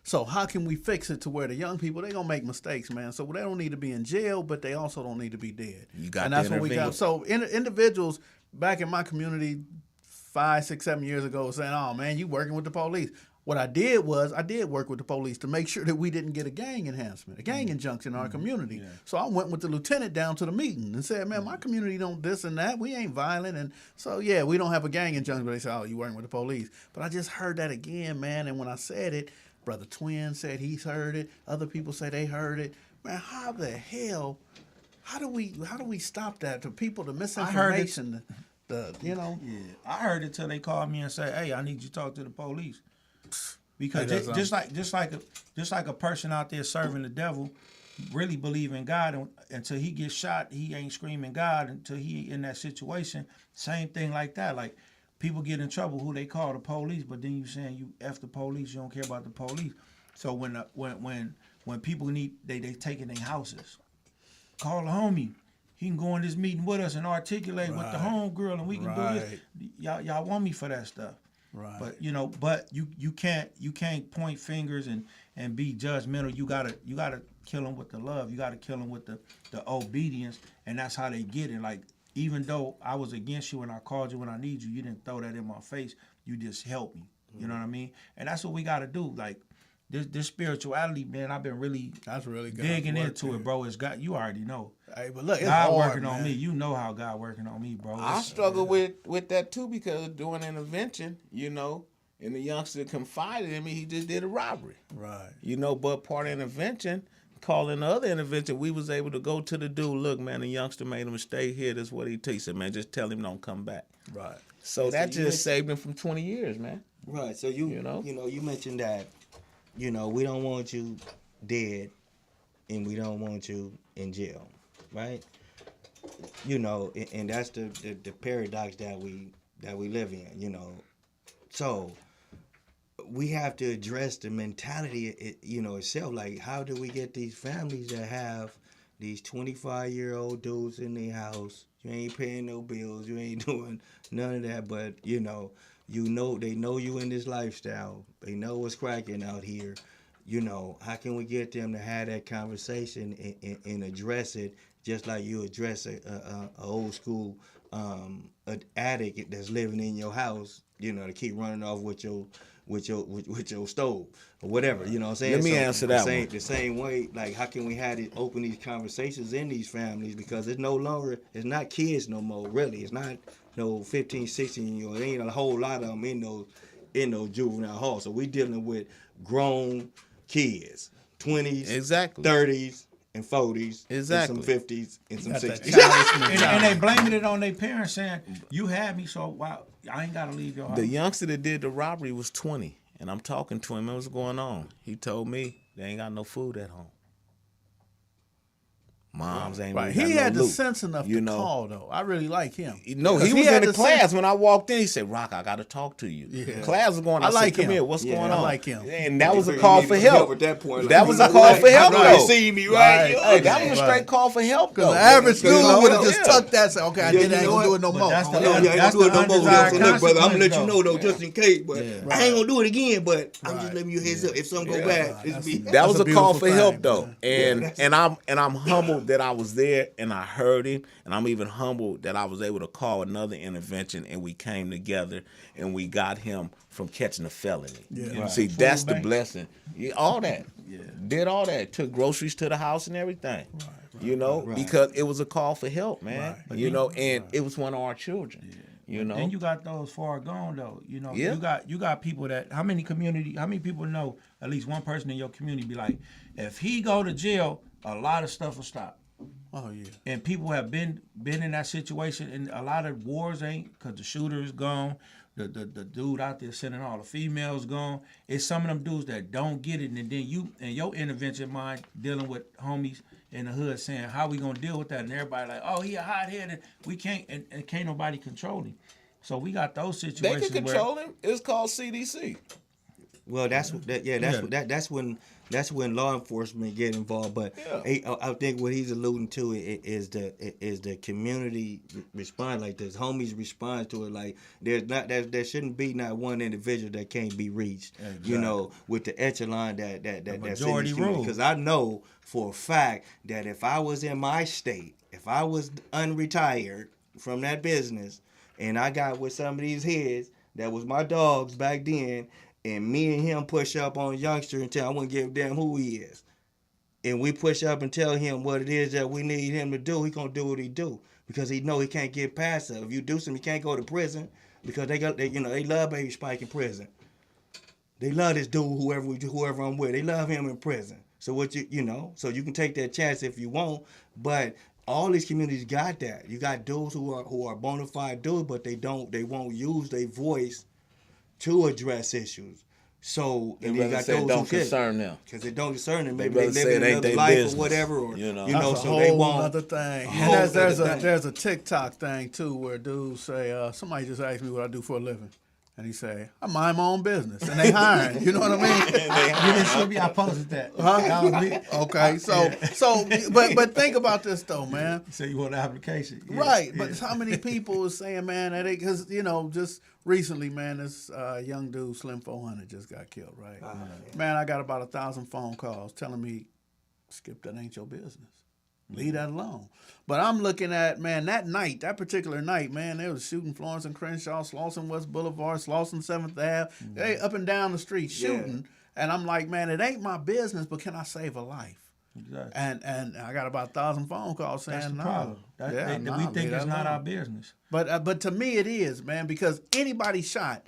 So how can we fix it to where the young people, they going to make mistakes, man. So they don't need to be in jail, but they also don't need to be dead. You got and that's what we got. So individuals back in my community 5, 6, 7 years ago saying, "Oh, man, you working with the police." What I did was I did work with the police to make sure that we didn't get a gang enhancement, a gang injunction in our community. Yeah. So I went with the lieutenant down to the meeting and said, "Man, my community don't this and that. We ain't violent." And so, yeah, we don't have a gang injunction. But they said, "Oh, you working with the police." But I just heard that again, man. And when I said it, Brother Twin said he's heard it. Other people say they heard it. man, how the hell? How do we stop that? To people, the I heard it. misinformation, you know. Yeah, I heard it till they called me and say, "Hey, I need you to talk to the police." Because Hey, that's just like a person out there serving the devil, really believe in God, and until he gets shot, he ain't screaming God until he in that situation. Same thing like that. Like people get in trouble, who they call the police, but then you saying you F the police, you don't care about the police. So when people need they taking their houses, call a homie. He can go in this meeting with us and articulate with the homegirl, and we can do this. Y'all want me for that stuff. Right. But you can't point fingers and be judgmental. You gotta kill them with the love. You gotta kill them with the obedience, and that's how they get it. Like even though I was against you and I called you when I need you, you didn't throw that in my face. You just helped me. You know what I mean? And that's what we gotta do. Like this spirituality, man. I've been That's really good digging work, into it, bro. It's God. You already know. Hey, but look, it's God hard, working on man. me. You know how God working on me, bro. I struggle with that too because during intervention, and the youngster confided in me, he just did a robbery. Right. But part of intervention, calling the other intervention, we was able to go to the dude, look, man, the youngster made a mistake here, this is what he said, man, just tell him don't come back. Right. So that just saved him from 20 years, man. Right. So you mentioned that, we don't want you dead and we don't want you in jail, right? And that's the paradox that we live in, So we have to address the mentality, itself. Like, how do we get these families that have these 25-year-old dudes in their house? You ain't paying no bills. You ain't doing none of that. But they know you in this lifestyle. They know what's cracking out here. How can we get them to have that conversation and address it just like you address a old school addict that's living in your house? To keep running off with your stove or whatever. You know what I'm saying? Let me answer that one. The same way, like, how can we open these conversations in these families? Because it's not kids no more, really. It's not no 15, 16-year-olds. There ain't a whole lot of them in those juvenile halls. So we dealing with grown kids, 20s, Exactly. 30s, and 40s, Exactly. and some 50s, and some Got that 60s. childish and they blaming it on their parents, saying you had me, so why I ain't gotta leave your house. The youngster that did the robbery was 20, and I'm talking to him, what's going on? He told me they ain't got no food at home. Moms ain't Right. really He got had no the loot, sense enough to call, though. I really like him. No, he 'Cause was had in the class sense- when I walked in. He said, "Rock, I got to talk to you." Yeah. Class was going. I I like said, "Come him. here, what's Yeah, going I on?" like him. And that was a He call needed for some help. at that point. That Like, was you a know call what? for help, Right. though. See me, right? Right. Hey, that was a Right. straight call for help, Because though. the average dude would have just Yeah. tucked that and said, okay, I Yeah, did that, you ain't know gonna do what? it no But more. that's the- Yeah, I ain't That's gonna do it the no more. undesired So look, brother, I'm gonna let you consequence, know though, just in case. But Yeah. I ain't gonna do it again. But I'm just Right. letting you heads up. If something go Yeah. bad, Right. it's me. That was That's a a call beautiful for help, thing, though, man. and I'm humbled that I was there and I heard him, and I'm even humbled that I was able to call another intervention and we came together and we got him from catching a felony. Yeah. And Right. see, that's the bank. blessing. Yeah, all that, did all that, took groceries to the house and everything. Because it was a call for help, man. Right. And it was one of our children. Then you got those far gone though. Yeah. You got people that how many people know at least one person in your community be like, if he go to jail, a lot of stuff will stop. Oh, yeah. And people have been in that situation, and a lot of wars ain't because the shooter is gone. The dude out there sending all the females gone. It's some of them dudes that don't get it, and then you and your intervention mind dealing with homies in the hood saying, how we gonna deal with that? And everybody like, oh, he a hothead, we can't, and can't nobody control him. So we got those They situations can control him. It's called CDC. Well, that's when law enforcement get involved. But I think what he's alluding to is the community response. Like the homies respond to it. Like there shouldn't be not one individual that can't be reached. Exactly. With the echelon that majority rule. Because I know for a fact that if I was in my state, if I was unretired from that business, and I got with some of these heads that was my dogs back then, and me and him push up on a youngster until I wouldn't give a damn who he is. And we push up and tell him what it is that we need him to do, he gonna do what he do. Because he know he can't get past it. If you do something, he can't go to prison. Because they love Baby Spike in prison. They love this dude, whoever I'm with. They love him in prison. So what so you can take that chance if you want, but all these communities got that. You got dudes who are bona fide dudes, but they won't use their voice to address issues. So They and you rather got say it those don't who concern them. because it don't concern them. They Maybe they rather live say in it ain't another their life business, or whatever, or you know. That's a so whole they won't. other thing. whole And there's other a TikTok thing too where dudes say, somebody just asked me what I do for a living. And he say, I mind my own business. And they hiring. You know what I mean? You didn't see me? I posted that. That was me. Okay, but think about this though, man. You say you want an application. Yeah, Right, yeah. but how many people is saying, man, that because just recently, man, this young dude, Slim 400, just got killed, right? Man, I got about 1,000 phone calls telling me, Skip, that ain't your business. Leave that alone. But I'm looking at, man, that particular night, man, they was shooting Florence and Crenshaw, Slauson West Boulevard, Slauson 7th Ave. They up and down the street shooting. And I'm like, man, it ain't my business, but can I save a life? Exactly. And I got about 1,000 phone calls saying, That's the no. problem. We think it's not our business. But to me it is, man, because anybody shot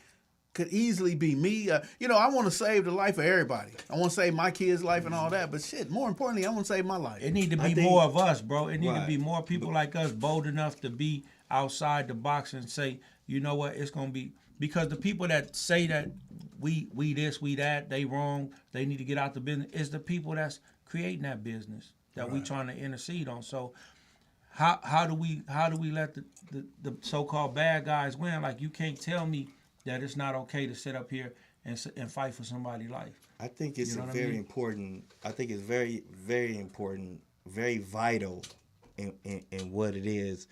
could easily be me. I want to save the life of everybody. I want to save my kids' life and all that. But shit, more importantly, I want to save my life. It need to be more of us, bro. It need to be more people like us bold enough to be outside the box and say, you know what, it's going to be. Because the people that say that we this, we that, they wrong, they need to get out the business, is the people that's creating that business that we trying to intercede on. So how do we let the so-called bad guys win? Like, you can't tell me that it's not okay to sit up here and fight for somebody's life. I think it's very important. I think it's very, very important, very vital in what it is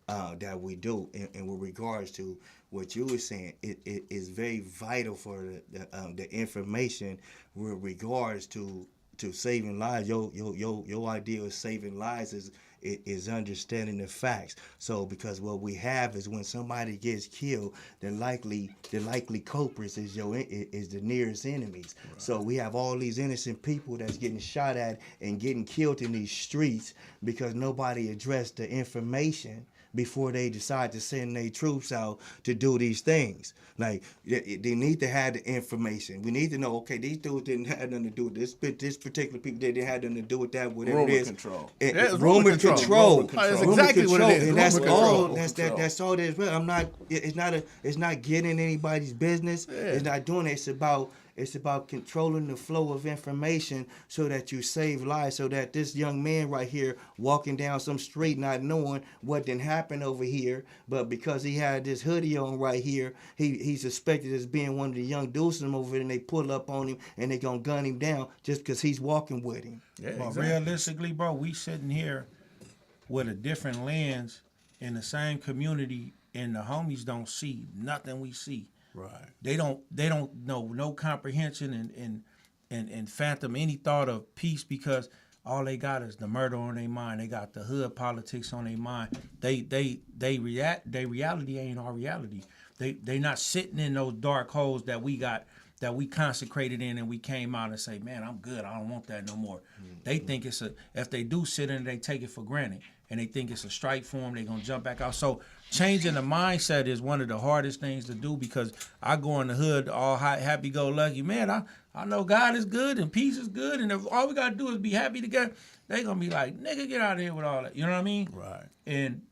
that we do. And with regards to what you were saying, it is very vital for the information with regards to saving lives. Your idea of saving lives is understanding the facts. So because what we have is when somebody gets killed, the likely culprits is the nearest enemies. Right. So we have all these innocent people that's getting shot at and getting killed in these streets because nobody addressed the information before they decide to send their troops out to do these things. Like, they need to have the information. We need to know, okay, these dudes didn't have nothing to do with this particular people. They didn't have nothing to do with that, whatever it is. Rumor control. That's exactly what it is. And that's all. That's all there is. Well, it's not getting anybody's business. Yeah. It's not doing it. It's about controlling the flow of information so that you save lives, so that this young man right here walking down some street not knowing what didn't happen over here, but because he had this hoodie on right here, he's suspected as being one of the young dudes over there, and they pull up on him and they gonna gun him down just because he's walking with him. Yeah, but realistically, bro, we sitting here with a different lens in the same community, and the homies don't see nothing we see. Right. They don't know no comprehension and fathom any thought of peace because all they got is the murder on their mind. They got the hood politics on their mind. They reality ain't our reality. They not sitting in those dark holes that we got, that we consecrated in, and we came out and say, man, I'm good. I don't want that no more. Mm-hmm. They think if they do sit in it, they take it for granted. And they think it's a strike for them, they're going to jump back out. So changing the mindset is one of the hardest things to do, because I go in the hood all happy-go-lucky. Man, I know God is good and peace is good, and if all we got to do is be happy together, they going to be like, nigga, get out of here with all that. You know what I mean? Right. And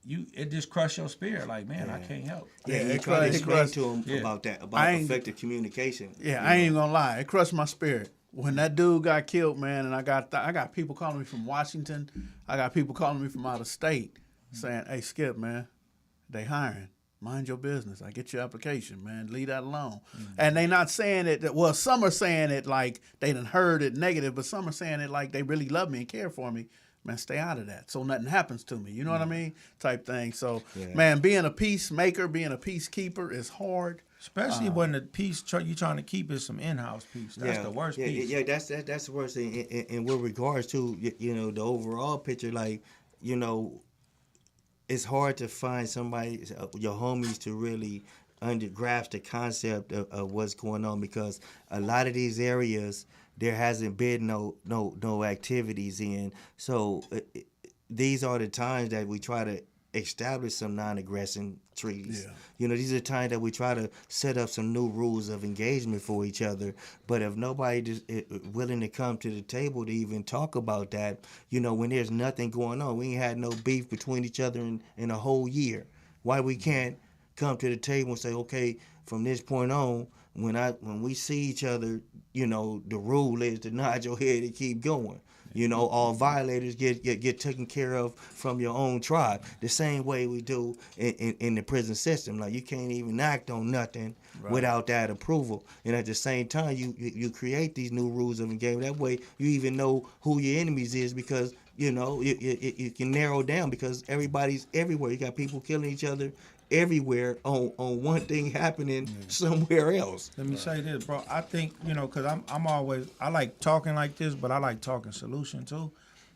it just crushes your spirit. Like, man, I can't help. Yeah, you try to explain to them about that, about effective communication. Yeah, I ain't even going to lie. It crushed my spirit. When that dude got killed, man, and I got people calling me from Washington, I got people calling me from out of state saying, hey, Skip, man, they hiring. Mind your business. I get your application, man. Leave that alone. Mm-hmm. And they not saying it, well, some are saying it like they done heard it negative, but some are saying it like they really love me and care for me. Man, stay out of that so nothing happens to me. You know what I mean? Type thing. So, man, being a peacemaker, being a peacekeeper is hard. Especially when the peace you're trying to keep is some in-house peace. That's the worst piece. Yeah, that's the worst thing. And with regards to, the overall picture, like, it's hard to find somebody, your homies, to really grasp the concept of what's going on, because a lot of these areas, there hasn't been no activities in. So these are the times that we try to establish some non-aggression treaties. Yeah. You know, these are times that we try to set up some new rules of engagement for each other. But if nobody is willing to come to the table to even talk about that, you know, when there's nothing going on, we ain't had no beef between each other in a whole year. Why we can't come to the table and say, okay, from this point on, when we see each other, you know, the rule is to nod your head and keep going. You know, all violators get taken care of from your own tribe. The same way we do in the prison system. Like, you can't even act on nothing without that approval. And at the same time, you create these new rules of engagement. That way, you even know who your enemies is, because, you know, you can narrow down, because everybody's everywhere. You got people killing each other everywhere on one thing happening somewhere else. Let me say this, bro. I think, you know, because I like talking like this, but I like talking solution too.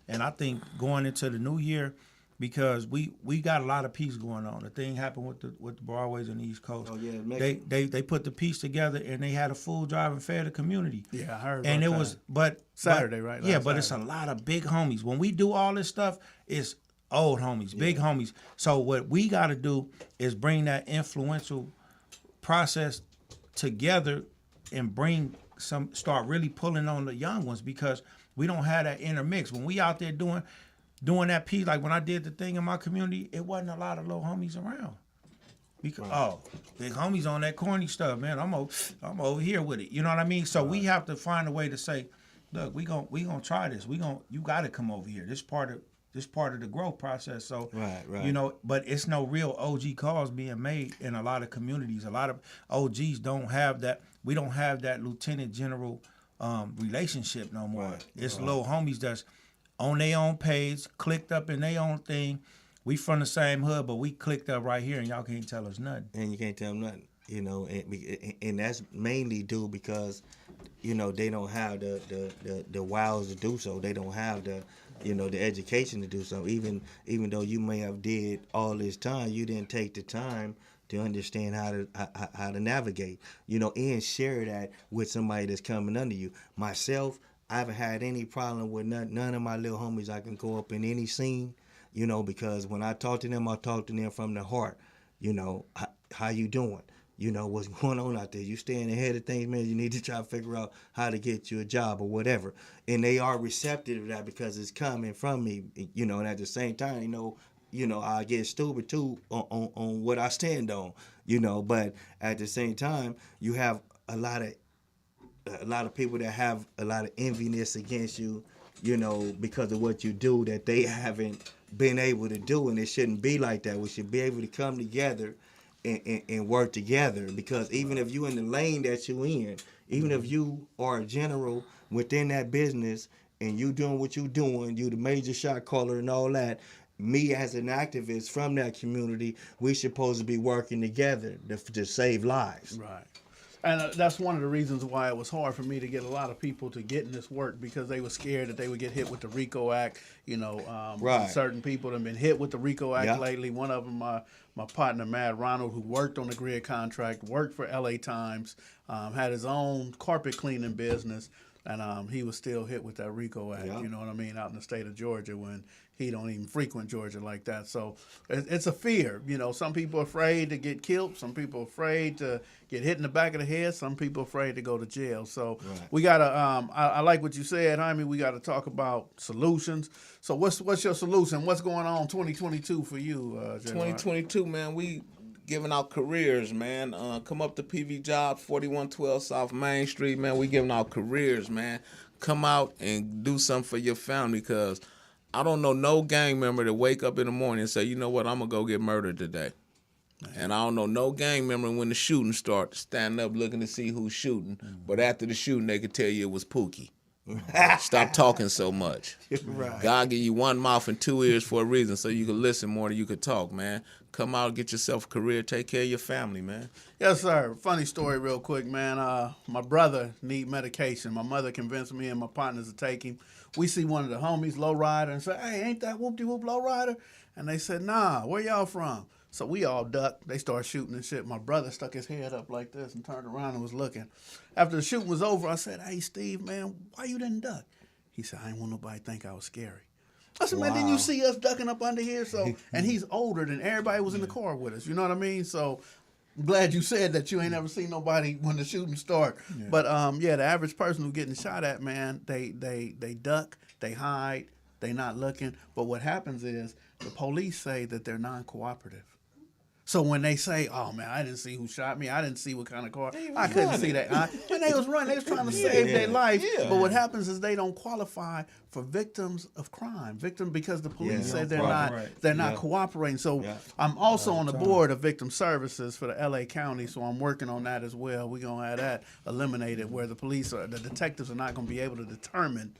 And I think going into the new year, because we got a lot of peace going on. The thing happened with the Broadways on the East Coast. Oh, yeah, they put the piece together, and they had a food drive and fed the community. Yeah, I heard. And about it that. was, but Saturday, right? Yeah, Last but it's a Saturday. lot of big homies. When we do all this stuff, it's old homies, big homies. So what we got to do is bring that influential process together and start really pulling on the young ones, because we don't have that intermix. When we out there doing that piece, like when I did the thing in my community, it wasn't a lot of little homies around. Because big homies on that corny stuff, man. I'm over here with it. You know what I mean? So we have to find a way to say, look, we gonna try this. You got to come over here. This part of the growth process. So, right. you know, but it's no real OG calls being made in a lot of communities. A lot of OGs don't have that. We don't have that lieutenant general relationship no more. Right, It's little homies that's on their own page, clicked up in their own thing. We from the same hood, but we clicked up right here, and y'all can't tell us nothing. And you can't tell them nothing, you know, and that's mainly due because, you know, they don't have the wows to do so. They don't have the education to do so. Even though you may have did all this time, you didn't take the time to understand how to navigate, you know, and share that with somebody that's coming under you. Myself, I haven't had any problem with none of my little homies. I can go up in any scene, you know, because when I talk to them from the heart. You know, how you doing? You know, what's going on out there? You staying ahead of things, man. You need to try to figure out how to get you a job or whatever. And they are receptive to that because it's coming from me, you know, and at the same time, you know, I get stupid too on what I stand on, you know, but at the same time, you have a lot of people that have a lot of enviness against you, you know, because of what you do that they haven't been able to do, and it shouldn't be like that. We should be able to come together and work together, because even if you in the lane that you in, even if you are a general within that business and you doing what you doing, you the major shot caller and all that, me as an activist from that community, we supposed to be working together to save lives. Right. And that's one of the reasons why it was hard for me to get a lot of people to get in this work, because they were scared that they would get hit with the RICO Act. You know, Right. Certain people have been hit with the RICO Act Yeah. lately. One of them, my partner, Mad Ronald, who worked on the grid contract, worked for LA Times, had his own carpet cleaning business, and he was still hit with that RICO Act, Yeah. you know what I mean, out in the state of Georgia, when he don't even frequent Georgia like that. So it's a fear. You know, some people are afraid to get killed. Some people are afraid to get hit in the back of the head. Some people are afraid to go to jail. So we got to, I like what you said, Jaime, we got to talk about solutions. So what's your solution? What's going on 2022 for you, J. 2022, man, we giving out careers, man. Come up to PV Jobs, 4112 South Main Street, man. We giving out careers, man. Come out and do something for your family, because I don't know no gang member that wake up in the morning and say, you know what, I'm going to go get murdered today. And I don't know no gang member when the shooting starts, standing up looking to see who's shooting. But after the shooting, they could tell you it was Pookie. Stop talking so much. Right. God give you one mouth and two ears for a reason, so you can listen more than you can talk, man. Come out, get yourself a career, take care of your family, man. Yes, sir. Funny story real quick, man. My brother need medication. My mother convinced me and my partners to take him. We see one of the homies, Lowrider, and say, hey, ain't that whoop-de-whoop Lowrider? And they said, nah, where y'all from? So we all ducked. They started shooting and shit. My brother stuck his head up like this and turned around and was looking. After the shooting was over, I said, hey, Steve, man, why you didn't duck? He said, I didn't want nobody to think I was scary. I said, man, didn't you Wow. see us ducking up under here? So, and he's older than everybody was in the car with us. You know what I mean? So, I'm glad you said that you ain't ever seen nobody when the shooting start. But the average person who getting shot at, man, they duck, they hide, they not looking. But what happens is the police say that they're non-cooperative. So when they say, "Oh man, I didn't see who shot me. I didn't see what kind of car. I couldn't see that." When they was running, they was trying to save their life. Yeah. But what happens is they don't qualify for victims of crime. Because the police say they're not cooperating. So I'm also on the board of victim services for the LA County. So I'm working on that as well. We're gonna have that eliminated where the detectives are not gonna be able to determine.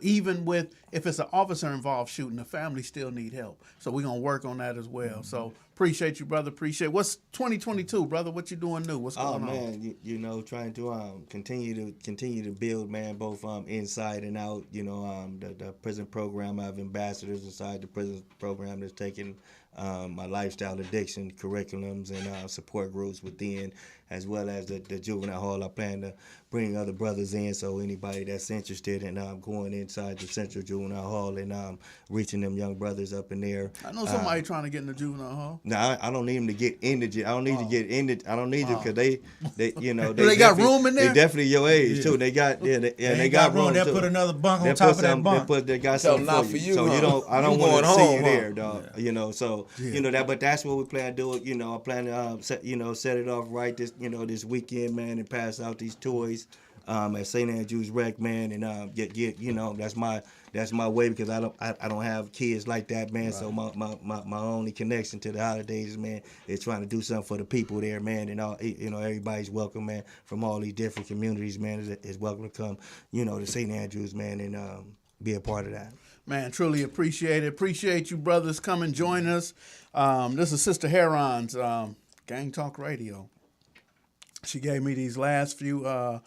Even if it's an officer involved shooting, the family still need help. So we're going to work on that as well. Mm-hmm. So appreciate you, brother. What's 2022, brother? What you doing new? What's going on? Oh, man, trying to continue to build, man, both inside and out. The prison program, I have ambassadors inside the prison program that's taking my lifestyle addiction curriculums and support groups within, as well as the juvenile hall. I plan to bring other brothers in, so anybody that's interested in going inside the Central Juvenile Hall and reaching them young brothers up in there. I know somebody trying to get in the juvenile hall. No, I don't need them to get into jail. I don't need to get into. I don't need to because they they got room in there. They definitely your age too. They got they got room. They put another bunk on top of that bunk. They got So something not for for you. you, So huh? you don't. I don't You want to going see home, you huh? there, dog. So that. But that's what we plan to do. I plan to set it off right this weekend, man, and pass out these toys. At St. Andrew's Rec, man, and get that's my way because I don't have kids like that, man. Right. So my only connection to the holidays, man, is trying to do something for the people there, man, and all everybody's welcome, man, from all these different communities, man, is welcome to come, to St. Andrew's, man, and be a part of that. Man, truly appreciate it. Appreciate you brothers coming join us. This is Sister Heron's Gang Talk Radio. She gave me these last few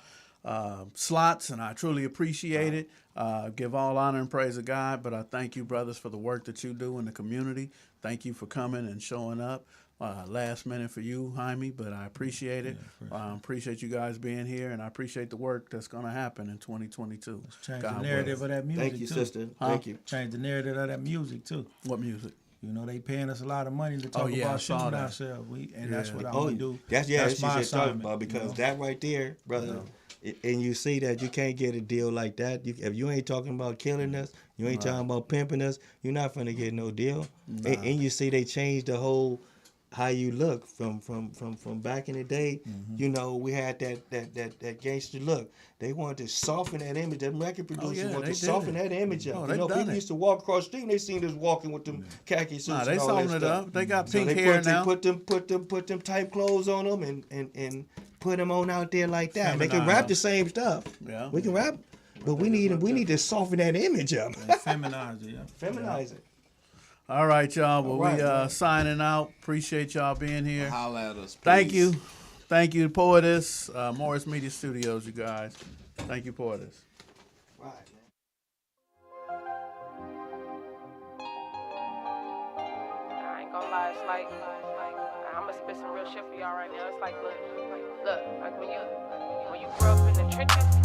slots, and I truly appreciate it. Give all honor and praise to God, but I thank you, brothers, for the work that you do in the community. Thank you for coming and showing up. Last minute for you, Jaime, but I appreciate it. Appreciate you guys being here, and I appreciate the work that's going to happen in 2022. Let's change the narrative of that music, Thank you, too. sister. Thank you. Change the narrative of that music, too. What music? They paying us a lot of money to talk about shooting ourselves. That's what I'm going to do. That's my you should talk assignment. about because that right there, brother, and you see that you can't get a deal like that. If you ain't talking about killing us, you ain't talking about pimping us, you're not finna get no deal. Nah. And you see they changed the whole how you look from back in the day. Mm-hmm. We had that gangster look. They wanted to soften that image. That record producer wanted to soften that image up. People used to walk across the street and they seen us walking with them khaki suits. Nah, they softened it up. They got pink hair now. Put them type clothes on them and put them on out there like that. They can rap the same stuff. Yeah, we can rap, but we need to soften that image up. Feminize it. Feminize it. All right, y'all. Well, All right, we signing out. Appreciate y'all being here. Holla at us, Thank please. you, Poetess, Morris Media Studios, you guys. Thank you, Poetess. Right, I ain't gonna lie, it's like I'ma spit some real shit for y'all right now. It's like, look, like when you grow up in the trenches.